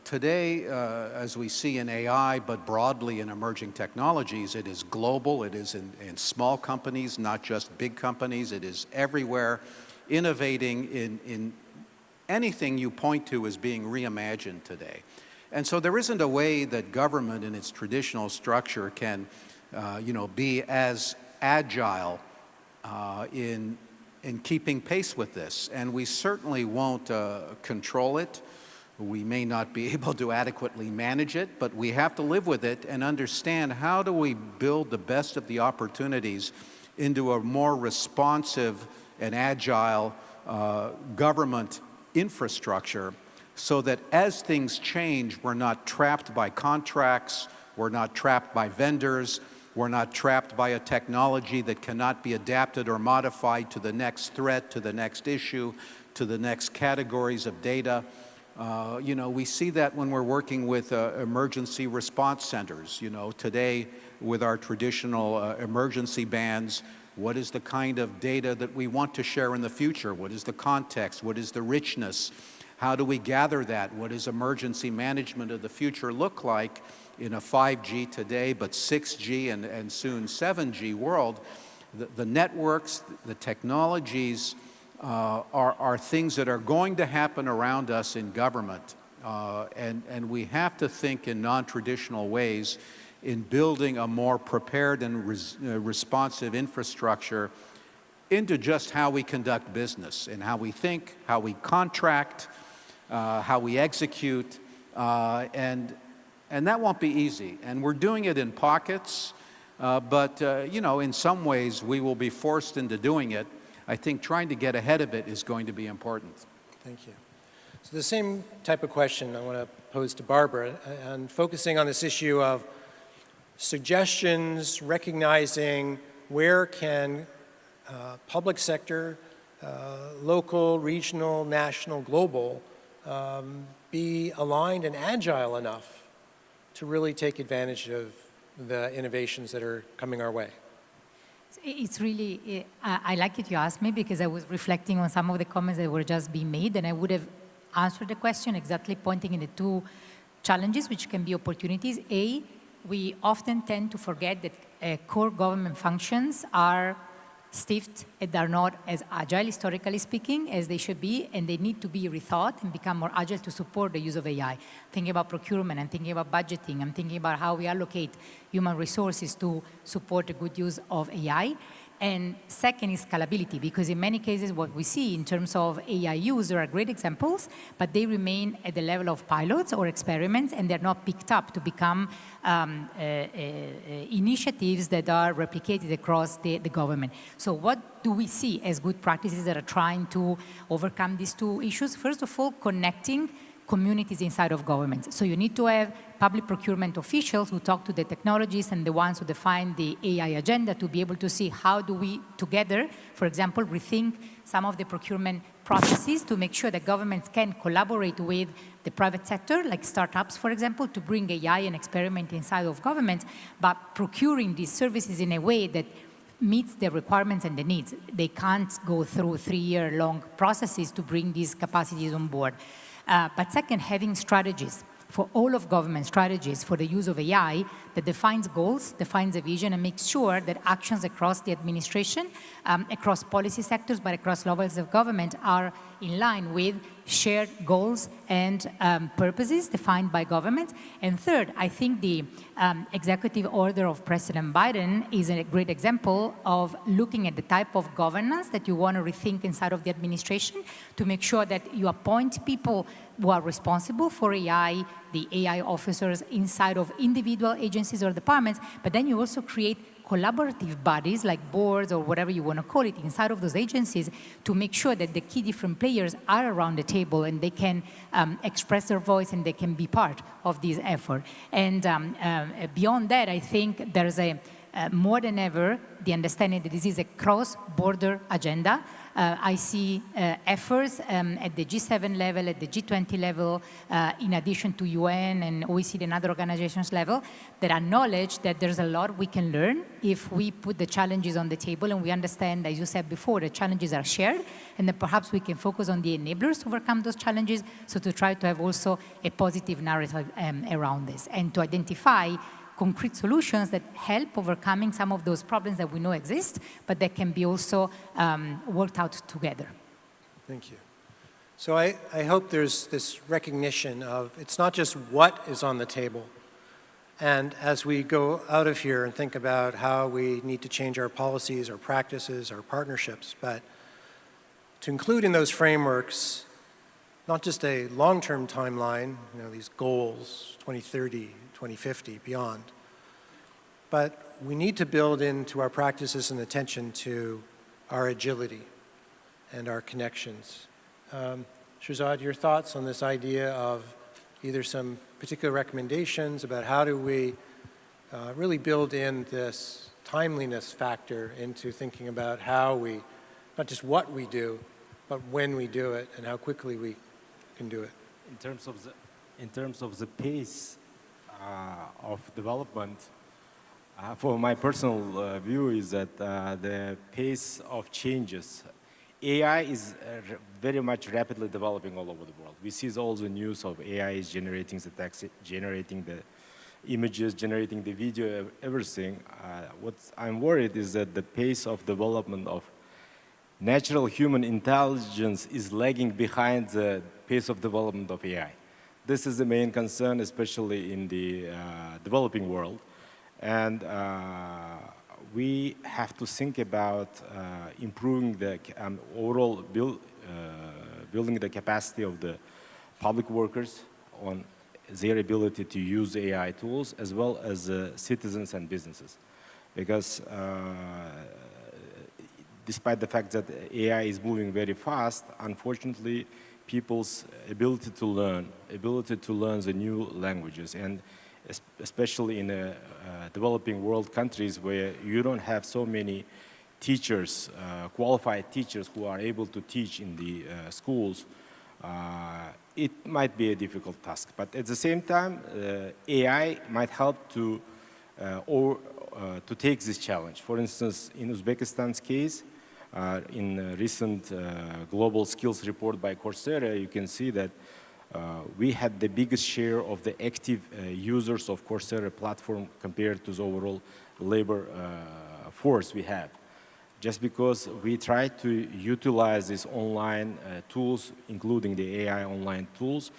Today, as we see in AI, but broadly in emerging technologies, it is global, it is in small companies, not just big companies, it is everywhere. Innovating in anything you point to is being reimagined today. And so there isn't a way that government in its traditional structure can, be as agile in keeping pace with this. And we certainly won't control it. We may not be able to adequately manage it, but we have to live with it and understand how do we build the best of the opportunities into a more responsive and agile government infrastructure so that as things change, we're not trapped by contracts, we're not trapped by vendors, we're not trapped by a technology that cannot be adapted or modified to the next threat, to the next issue, to the next categories of data. We see that when we're working with emergency response centers. Today with our traditional emergency bands, what is the kind of data that we want to share in the future? What is the context? What is the richness? How do we gather that? What does emergency management of the future look like in a 5G today, but 6G and soon 7G world? The networks, the technologies are things that are going to happen around us in government. And we have to think in non-traditional ways in building a more prepared and responsive infrastructure into just how we conduct business and how we think, how we contract, how we execute, and that won't be easy. And we're doing it in pockets, but you know, in some ways we will be forced into doing it. I think trying to get ahead of it is going to be important. Thank you. So the same type of question I want to pose to Barbara, and focusing on this issue of suggestions, recognizing where can public sector, local, regional, national, global, be aligned and agile enough to really take advantage of the innovations that are coming our way. It's really, I like it you asked me because I was reflecting on some of the comments that were just being made, and I would have answered the question exactly pointing in the two challenges, which can be opportunities. A, we often tend to forget that core government functions are stiffed and are not as agile, historically speaking, as they should be, and they need to be rethought and become more agile to support the use of AI. Thinking about procurement, I'm thinking about budgeting, I'm thinking about how we allocate human resources to support the good use of AI. And second is scalability, because in many cases what we see in terms of AI use, there are great examples, but they remain at the level of pilots or experiments, and they're not picked up to become initiatives that are replicated across the government. So what do we see as good practices that are trying to overcome these two issues? First of all, connecting communities inside of government. So you need to have public procurement officials who talk to the technologists and the ones who define the AI agenda to be able to see how do we together, for example, rethink some of the procurement processes to make sure that governments can collaborate with the private sector, like startups, for example, to bring AI and experiment inside of governments, but procuring these services in a way that meets the requirements and the needs. They can't go through 3-year-long processes to bring these capacities on board. But second, having strategies for all of government, strategies for the use of AI that defines goals, defines a vision, and makes sure that actions across the administration, across policy sectors, but across levels of government are in line with shared goals and purposes defined by government. And third, I think the executive order of President Biden is a great example of looking at the type of governance that you want to rethink inside of the administration to make sure that you appoint people who are responsible for AI, the AI officers inside of individual agencies or departments, but then you also create collaborative bodies like boards or whatever you want to call it inside of those agencies to make sure that the key different players are around the table and they can express their voice and they can be part of this effort. And beyond that, I think there's a more than ever the understanding that this is a cross-border agenda. I see efforts at the G7 level, at the G20 level, in addition to UN and OECD and other organizations level, that acknowledge that there's a lot we can learn if we put the challenges on the table and we understand, as you said before, the challenges are shared, and that perhaps we can focus on the enablers to overcome those challenges, so to try to have also a positive narrative around this, and to identify concrete solutions that help overcoming some of those problems that we know exist, but that can be also worked out together. Thank you. So I hope there's this recognition of it's not just what is on the table. And as we go out of here and think about how we need to change our policies, our practices, our partnerships, but to include in those frameworks not just a long-term timeline, you know, these goals, 2030, 2050, beyond. But we need to build into our practices and attention to our agility and our connections. Shehzad, your thoughts on this idea of either some particular recommendations about how do we really build in this timeliness factor into thinking about how we, not just what we do, but when we do it and how quickly we can do it. In terms of the pace of development, for my personal view is that the pace of changes AI is very much rapidly developing all over the world. We see all the news of AI is generating the text, generating the images, generating the video, everything. What I'm worried is that the pace of development of natural human intelligence is lagging behind the pace of development of AI. This is the main concern, especially in the developing world. And we have to think about improving the overall building the capacity of the public workers on their ability to use AI tools, as well as citizens and businesses. Because despite the fact that AI is moving very fast, unfortunately, people's ability to learn the new languages, and especially in developing world countries where you don't have so many teachers, qualified teachers who are able to teach in the schools, it might be a difficult task. But at the same time, AI might help to take this challenge. For instance, in Uzbekistan's case, in a recent global skills report by Coursera, you can see that we had the biggest share of the active users of Coursera platform compared to the overall labor force we have. Just because we try to utilize these online tools, including the AI online tools,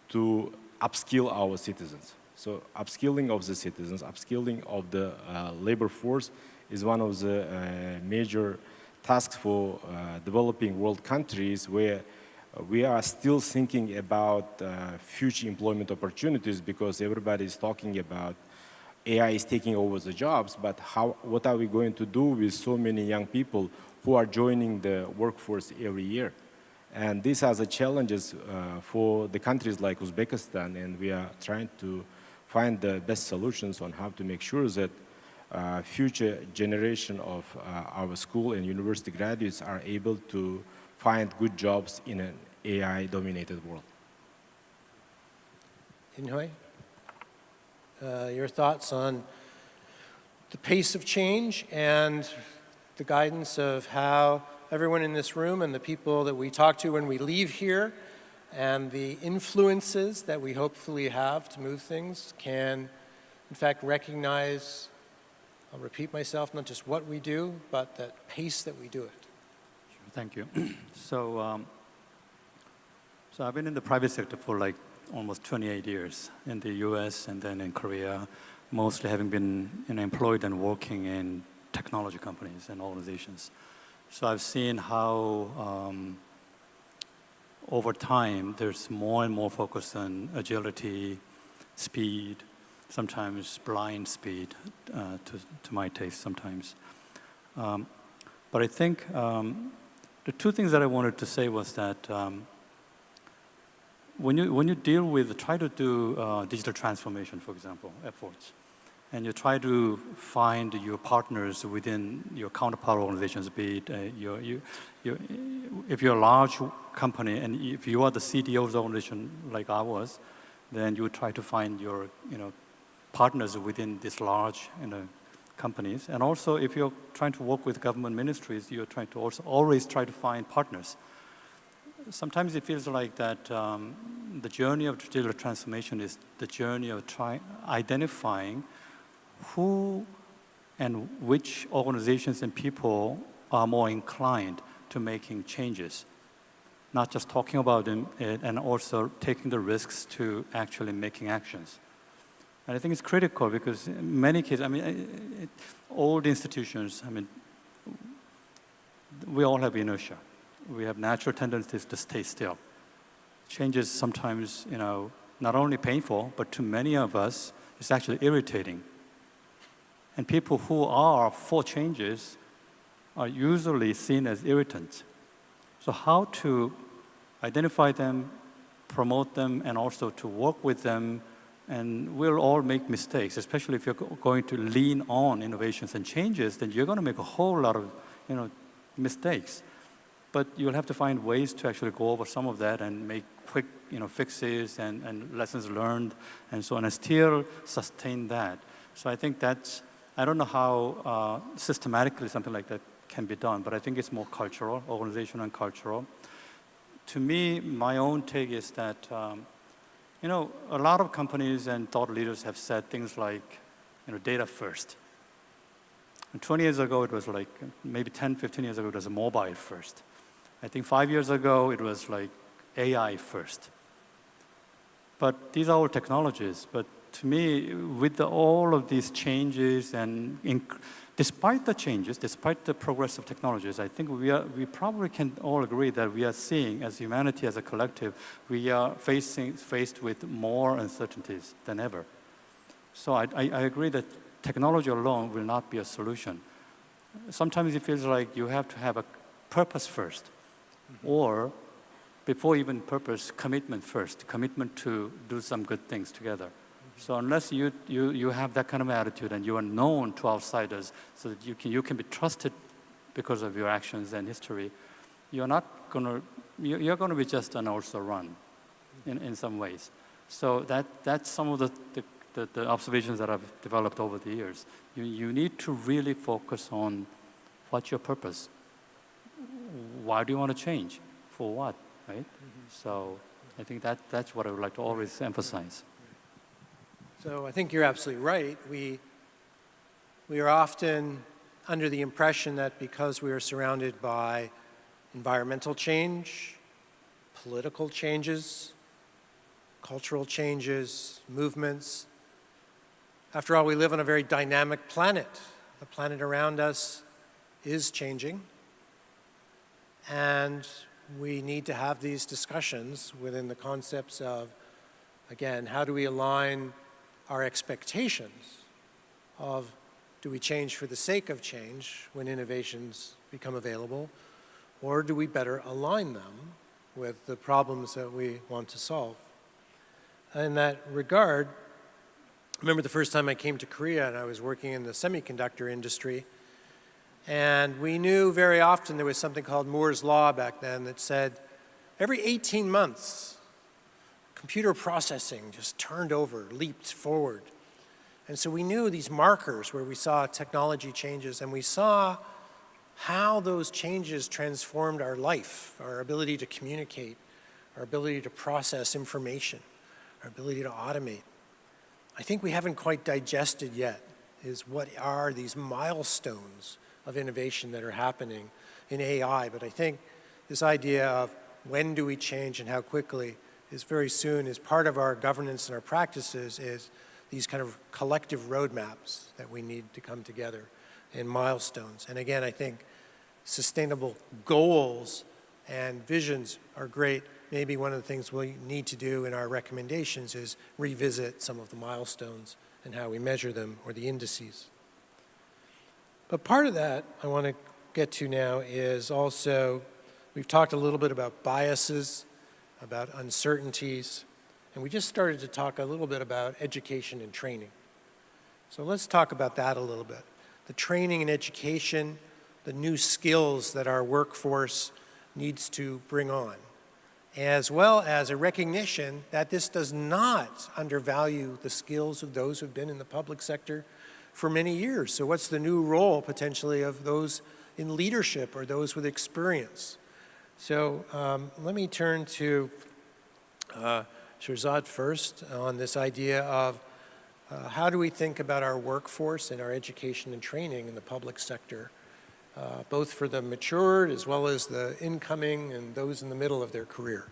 to upskill our citizens. So upskilling of the citizens, upskilling of the labor force is one of the major tasks for developing world countries, where we are still thinking about future employment opportunities, because everybody is talking about AI is taking over the jobs, but what are we going to do with so many young people who are joining the workforce every year? And these are the challenges for the countries like Uzbekistan, and we are trying to find the best solutions on how to make sure that future generation of our school and university graduates are able to find good jobs in an AI-dominated world. Incheon, your thoughts on the pace of change and the guidance of how everyone in this room and the people that we talk to when we leave here, and the influences that we hopefully have to move things, can in fact recognize, I'll repeat myself, not just what we do, but the pace that we do it. Thank you. So I've been in the private sector for like almost 28 years in the US and then in Korea, mostly having been employed and working in technology companies and organizations. So I've seen how over time there's more and more focus on agility, speed, sometimes blind speed to my taste sometimes. But I think the two things that I wanted to say was that when you deal with, try to do digital transformation, for example, efforts, and you try to find your partners within your counterpart organizations, be it if you're a large company and if you are the CDO of the organization like I was, then you try to find your partners within these large companies. And also, if you're trying to work with government ministries, you're trying to also always try to find partners. Sometimes it feels like that the journey of digital transformation is the journey of identifying who and which organizations and people are more inclined to making changes. Not just talking about them, and also taking the risks to actually making actions. And I think it's critical because in many cases, old institutions, we all have inertia. We have natural tendencies to stay still. Changes sometimes, not only painful, but to many of us, it's actually irritating. And people who are for changes are usually seen as irritants. So how to identify them, promote them, and also to work with them, and we'll all make mistakes, especially if you're going to lean on innovations and changes, then you're going to make a whole lot of mistakes. But you'll have to find ways to actually go over some of that and make quick fixes and lessons learned and so on, and still sustain that. So I think I don't know how systematically something like that can be done, but I think it's more cultural, organizational and cultural. To me, my own take is that, you know, a lot of companies and thought leaders have said things like, you know, data first. And 20 years ago, it was like, maybe 10, 15 years ago, it was mobile first. I think 5 years ago, it was like AI first. But these are all technologies. But to me, with all of these changes and despite the changes, despite the progress of technologies, I think we probably can all agree that we are seeing, as humanity, as a collective, we are faced with more uncertainties than ever. So I agree that technology alone will not be a solution. Sometimes it feels like you have to have a purpose first, or before even purpose, commitment first, commitment to do some good things together. So unless you have that kind of attitude and you are known to outsiders so that you can be trusted because of your actions and history, you're going to be just an also run in some ways. So that's some of the observations that I've developed over the years. You need to really focus on what's your purpose. Why do you want to change? For what, right? So I think that's what I would like to always emphasize. So I think you're absolutely right. We are often under the impression that because we are surrounded by environmental change, political changes, cultural changes, movements, after all, we live on a very dynamic planet. The planet around us is changing, and we need to have these discussions within the concepts of, again, how do we align our expectations of, do we change for the sake of change when innovations become available, or do we better align them with the problems that we want to solve? In that regard, I remember the first time I came to Korea and I was working in the semiconductor industry, and we knew very often there was something called Moore's Law back then that said every 18 months, computer processing just turned over, leaped forward. And so we knew these markers where we saw technology changes, and we saw how those changes transformed our life, our ability to communicate, our ability to process information, our ability to automate. I think we haven't quite digested yet is what are these milestones of innovation that are happening in AI. But I think this idea of when do we change and how quickly is very soon, as part of our governance and our practices, is these kind of collective roadmaps that we need to come together in milestones. And again, I think sustainable goals and visions are great. Maybe one of the things we need to do in our recommendations is revisit some of the milestones and how we measure them, or the indices. But part of that I want to get to now is also, we've talked a little bit about biases, about uncertainties, and we just started to talk a little bit about education and training. So let's talk about that a little bit. The training and education, the new skills that our workforce needs to bring on, as well as a recognition that this does not undervalue the skills of those who've been in the public sector for many years. So what's the new role potentially of those in leadership or those with experience? So let me turn to Shirzad first on this idea of how do we think about our workforce and our education and training in the public sector, both for the matured as well as the incoming and those in the middle of their career.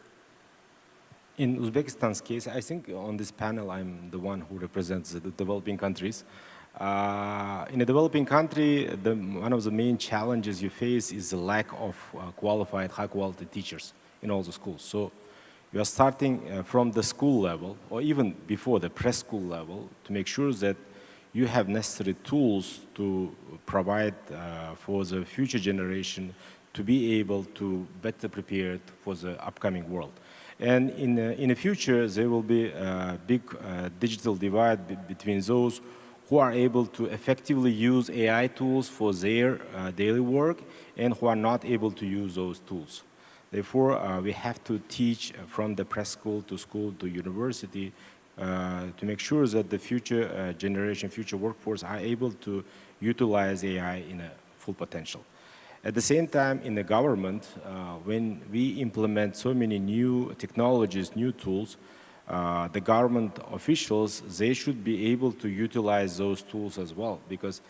In Uzbekistan's case, I think on this panel I'm the one who represents the developing countries. In a developing country, one of the main challenges you face is the lack of qualified, high-quality teachers in all the schools. So you are starting from the school level, or even before the preschool level, to make sure that you have necessary tools to provide for the future generation to be able to better prepare for the upcoming world. And in the future, there will be a big digital divide between those who are able to effectively use AI tools for their daily work and who are not able to use those tools. Therefore, we have to teach from the preschool to school to university to make sure that the future generation, future workforce are able to utilize AI in a full potential. At the same time, in the government, when we implement so many new technologies, new tools, the government officials, they should be able to utilize those tools as well. Because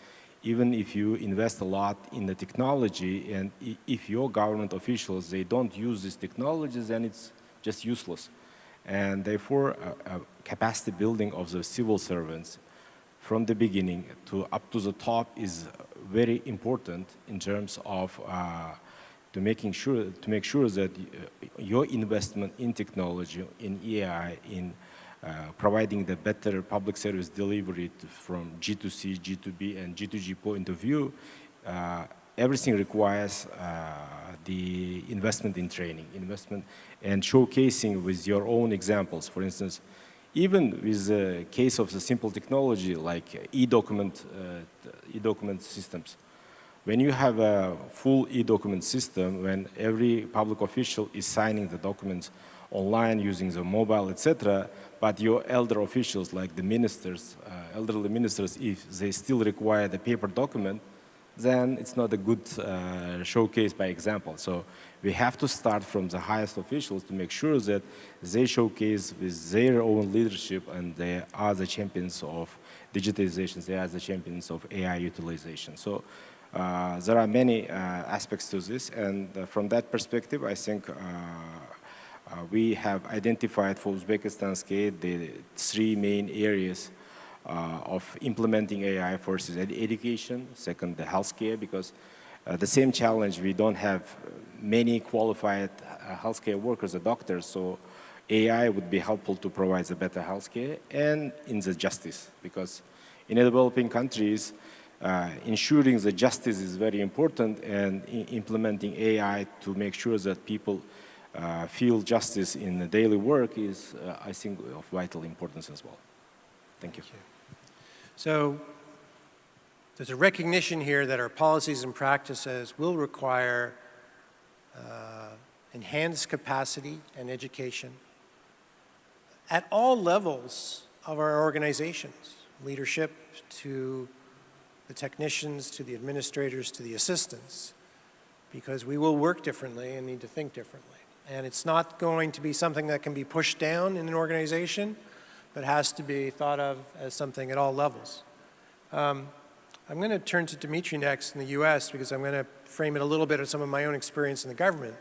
even if you invest a lot in the technology, and if your government officials, they don't use these technologies, then it's just useless. And therefore, capacity building of the civil servants from the beginning to up to the top is very important in terms of to make sure that your investment in technology, in AI, in providing the better public service delivery from G2C, G2B, and G2G point of view, everything requires the investment in training, investment and showcasing with your own examples. For instance, even with the case of the simple technology like e-document systems, when you have a full e-document system, when every public official is signing the documents online using the mobile, etc., but your elder officials, like the ministers, elderly ministers, if they still require the paper document, then it's not a good showcase by example. So we have to start from the highest officials to make sure that they showcase with their own leadership, and they are the champions of digitization, they are the champions of AI utilization. So there are many aspects to this, and from that perspective, I think we have identified for Uzbekistan's case the three main areas of implementing AI. First is education, second the healthcare, because the same challenge, we don't have many qualified healthcare workers or doctors, so AI would be helpful to provide the better healthcare, and in the justice, because in developing countries, ensuring the justice is very important, and implementing AI to make sure that people feel justice in the daily work is, I think, of vital importance as well. Thank you. So there's a recognition here that our policies and practices will require enhanced capacity and education at all levels of our organizations, leadership to the technicians, to the administrators, to the assistants, because we will work differently and need to think differently. And it's not going to be something that can be pushed down in an organization, but has to be thought of as something at all levels. I'm going to turn to Dmitry next in the US, because I'm going to frame it a little bit of some of my own experience in the government.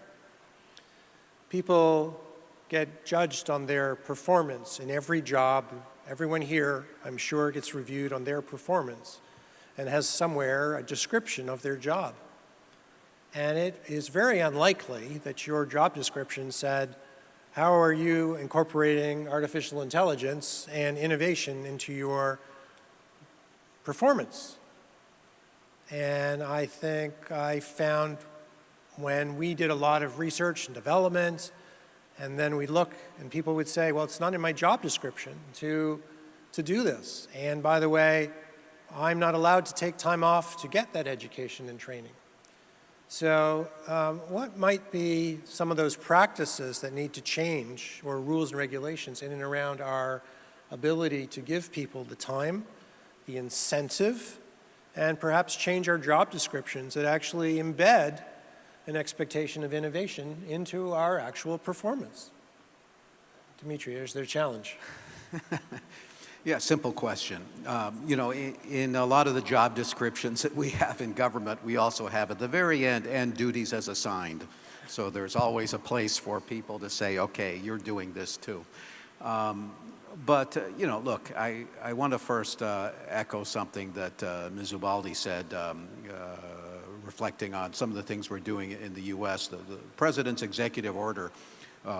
People get judged on their performance in every job. Everyone here, I'm sure, gets reviewed on their performance and has somewhere a description of their job. And it is very unlikely that your job description said, how are you incorporating artificial intelligence and innovation into your performance? And I think I found when we did a lot of research and development, and then we look and people would say, well, it's not in my job description to do this. And by the way, I'm not allowed to take time off to get that education and training. So what might be some of those practices that need to change, or rules and regulations in and around our ability to give people the time, the incentive, and perhaps change our job descriptions that actually embed an expectation of innovation into our actual performance? Dmitry, there's their challenge. Yeah, simple question. You know, in a lot of the job descriptions that we have in government, we also have at the very end duties as assigned. So there's always a place for people to say, okay, you're doing this too. But, you know, look, I want to first echo something that Ms. Ubaldi said, reflecting on some of the things we're doing in the U.S. The President's executive order,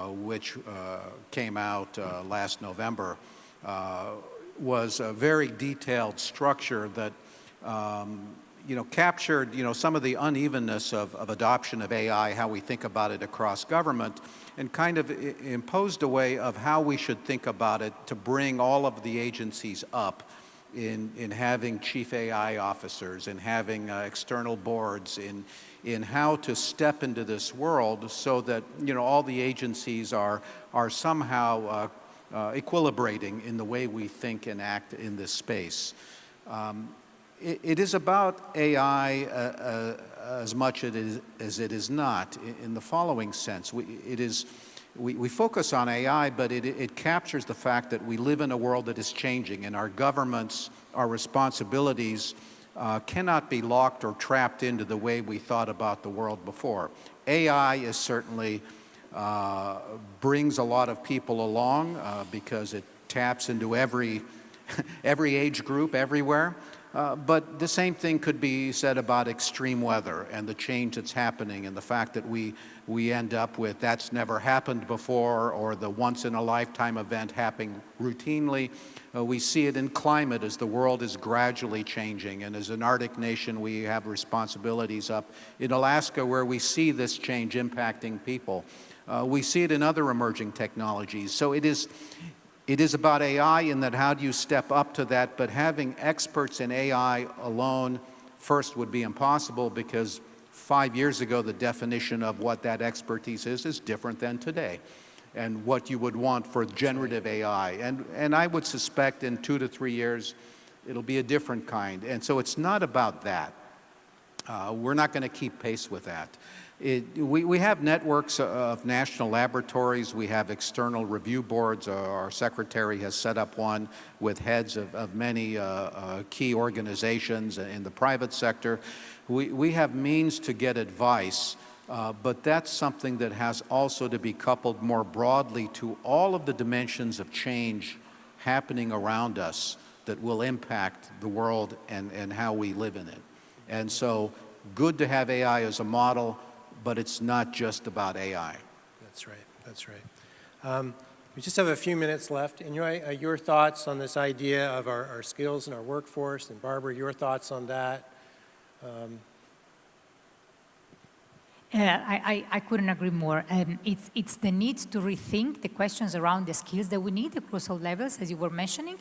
which came out last November, was a very detailed structure that, you know, captured, you know, some of the unevenness of adoption of AI, how we think about it across government, and kind of imposed a way of how we should think about it to bring all of the agencies up in having chief AI officers, in having external boards, in how to step into this world so that, you know, all the agencies are somehow equilibrating in the way we think and act in this space. It is about AI as much as it is not, in the following sense. We focus on AI, but it captures the fact that we live in a world that is changing, and our governments, our responsibilities cannot be locked or trapped into the way we thought about the world before. AI is certainly brings a lot of people along because it taps into every age group everywhere. But the same thing could be said about extreme weather and the change that's happening, and the fact that we end up with that's never happened before, or the once-in-a-lifetime event happening routinely. We see it in climate as the world is gradually changing, and as an Arctic nation we have responsibilities up in Alaska where we see this change impacting people. We see it in other emerging technologies. So it is about AI in that how do you step up to that, but having experts in AI alone first would be impossible, because 5 years ago the definition of what that expertise is different than today, and what you would want for generative AI. And I would suspect in 2 to 3 years it'll be a different kind. And so it's not about that. We're not going to keep pace with that. We have networks of national laboratories. We have external review boards. Our secretary has set up one with heads of many key organizations in the private sector. We have means to get advice, but that's something that has also to be coupled more broadly to all of the dimensions of change happening around us that will impact the world and how we live in it. And so, good to have AI as a model, but it's not just about AI. That's right, that's right. We just have a few minutes left. Incheon, your thoughts on this idea of our skills and our workforce, and Barbara, your thoughts on that? I couldn't agree more. It's the need to rethink the questions around the skills that we need across all levels, as you were mentioning.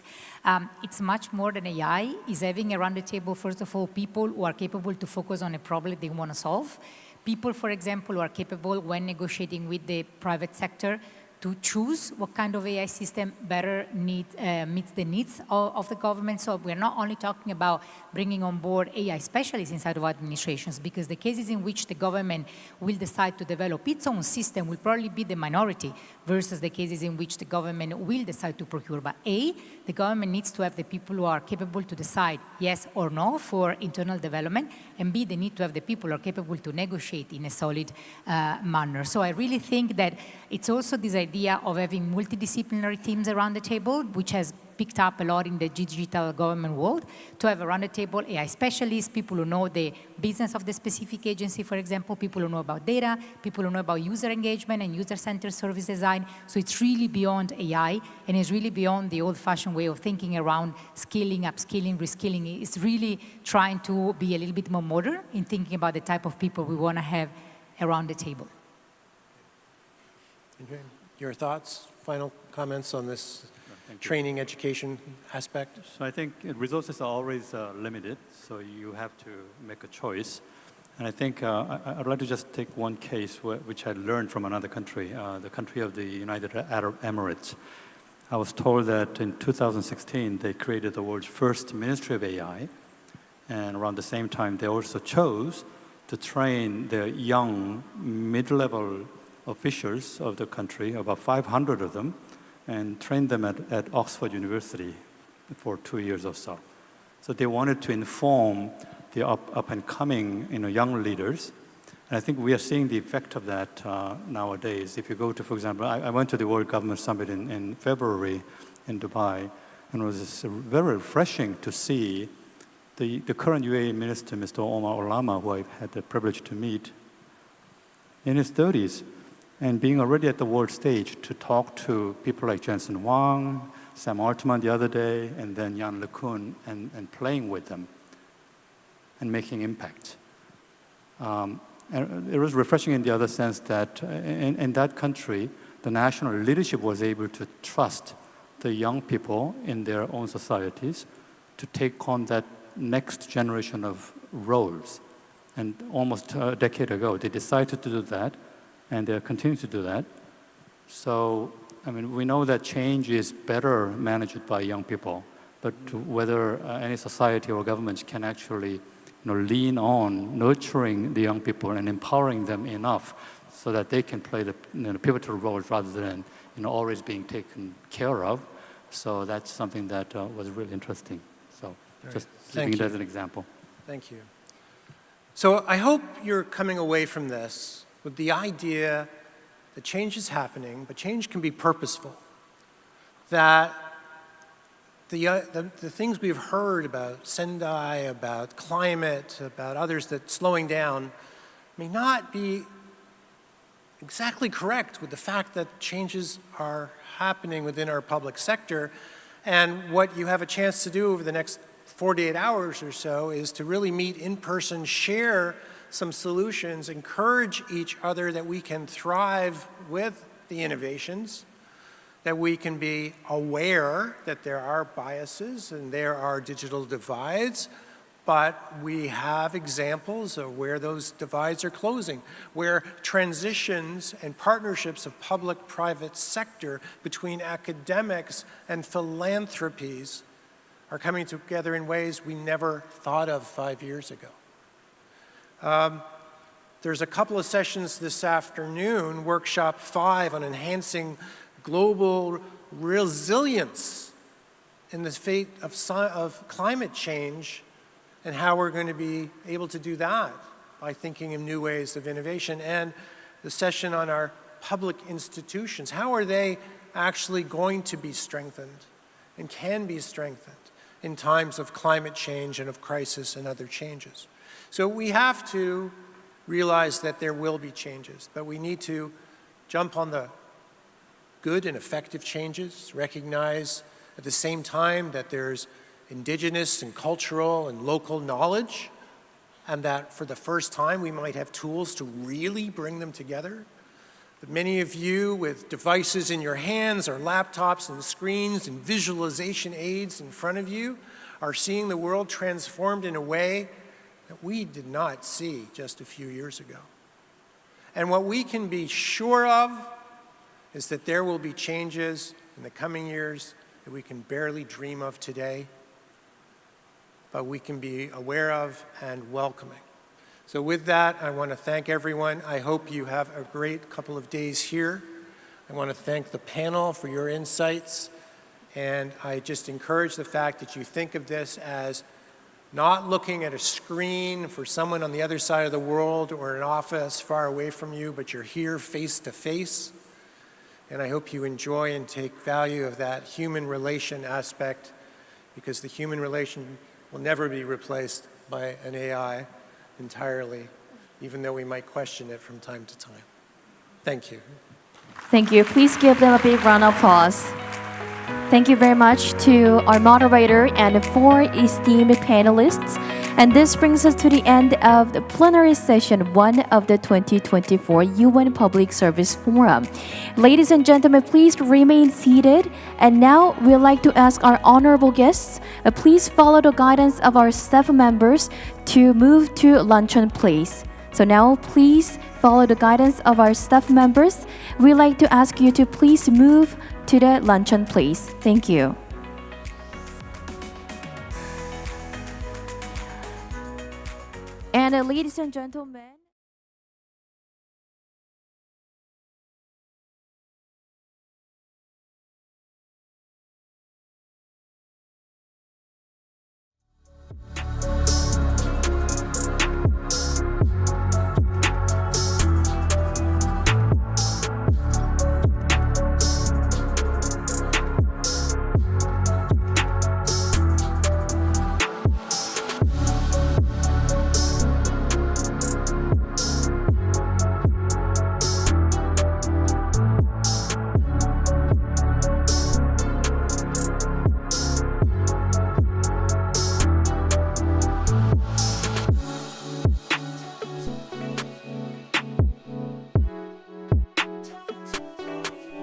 It's much more than AI. Is having around the table, first of all, people who are capable to focus on a problem they want to solve. People, for example, who are capable, when negotiating with the private sector, to choose what kind of AI system better meets the needs of the government. So we're not only talking about bringing on board AI specialists inside of administrations, because the cases in which the government will decide to develop its own system will probably be the minority versus the cases in which the government will decide to procure. But A, the government needs to have the people who are capable to decide yes or no for internal development, and B, they need to have the people who are capable to negotiate in a solid manner. So I really think that it's also this idea of having multidisciplinary teams around the table, which has picked up a lot in the digital government world, to have around the table AI specialists, people who know the business of the specific agency, for example, people who know about data, people who know about user engagement and user-centered service design. So it's really beyond AI, and it's really beyond the old-fashioned way of thinking around skilling, upskilling, reskilling. It's really trying to be a little bit more modern in thinking about the type of people we want to have around the table. Okay. Your thoughts, final comments on this training, education aspect? So I think resources are always limited, so you have to make a choice. And I think I'd like to just take one case which I learned from another country, the country of the United Arab Emirates. I was told that in 2016 they created the world's first Ministry of AI, and around the same time they also chose to train their young mid-level officials of the country, about 500 of them, and trained them at Oxford University for 2 years or so. So they wanted to inform the up-and-coming young leaders. And I think we are seeing the effect of that nowadays. If you go to, for example, I went to the World Government Summit in February in Dubai, and it was very refreshing to see the current UAE Minister, Mr. Omar Olama, who I've had the privilege to meet, in his 30s, and being already at the world stage to talk to people like Jensen Huang, Sam Altman the other day, and then Jan LeCun, and playing with them and making impact. And it was refreshing in the other sense that in that country, the national leadership was able to trust the young people in their own societies to take on that next generation of roles. And almost a decade ago, they decided to do that, and they'll continue to do that. So, I mean, we know that change is better managed by young people. but whether any society or government can actually lean on nurturing the young people and empowering them enough so that they can play the pivotal roles rather than always being taken care of. So that's something that was really interesting. So just giving it as an example. Thank you. So I hope you're coming away from this with the idea that change is happening, but change can be purposeful. That the things we've heard about Sendai, about climate, about others that slowing down may not be exactly correct with the fact that changes are happening within our public sector. And what you have a chance to do over the next 48 hours or so is to really meet in person, share some solutions, encourage each other that we can thrive with the innovations, that we can be aware that there are biases and there are digital divides, but we have examples of where those divides are closing, where transitions and partnerships of public-private sector between academics and philanthropies are coming together in ways we never thought of 5 years ago. There's a couple of sessions this afternoon, workshop 5 on enhancing global resilience in the fate of climate change and how we're going to be able to do that by thinking of new ways of innovation, and the session on our public institutions. How are they actually going to be strengthened and can be strengthened in times of climate change and of crisis and other changes? So we have to realize that there will be changes, but we need to jump on the good and effective changes, recognize at the same time that there's indigenous and cultural and local knowledge, and that for the first time we might have tools to really bring them together. That many of you with devices in your hands or laptops and screens and visualization aids in front of you are seeing the world transformed in a way that we did not see just a few years ago. And what we can be sure of is that there will be changes in the coming years that we can barely dream of today, but we can be aware of and welcoming. So with that, I want to thank everyone. I hope you have a great couple of days here. I want to thank the panel for your insights, and I just encourage the fact that you think of this as not looking at a screen for someone on the other side of the world or an office far away from you, but you're here face to face. And I hope you enjoy and take value of that human relation aspect, because the human relation will never be replaced by an AI entirely, even though we might question it from time to time. Thank you. Thank you. Please give them a big round of applause. Thank you very much to our moderator and 4 esteemed panelists. And this brings us to the end of the plenary session 1 of the 2024 UN Public Service Forum. Ladies and gentlemen, please remain seated. And now we'd like to ask our honorable guests, please follow the guidance of our staff members to move to luncheon place. So now please follow the guidance of our staff members. We'd like to ask you to please move to the luncheon place. Thank you. And ladies and gentlemen,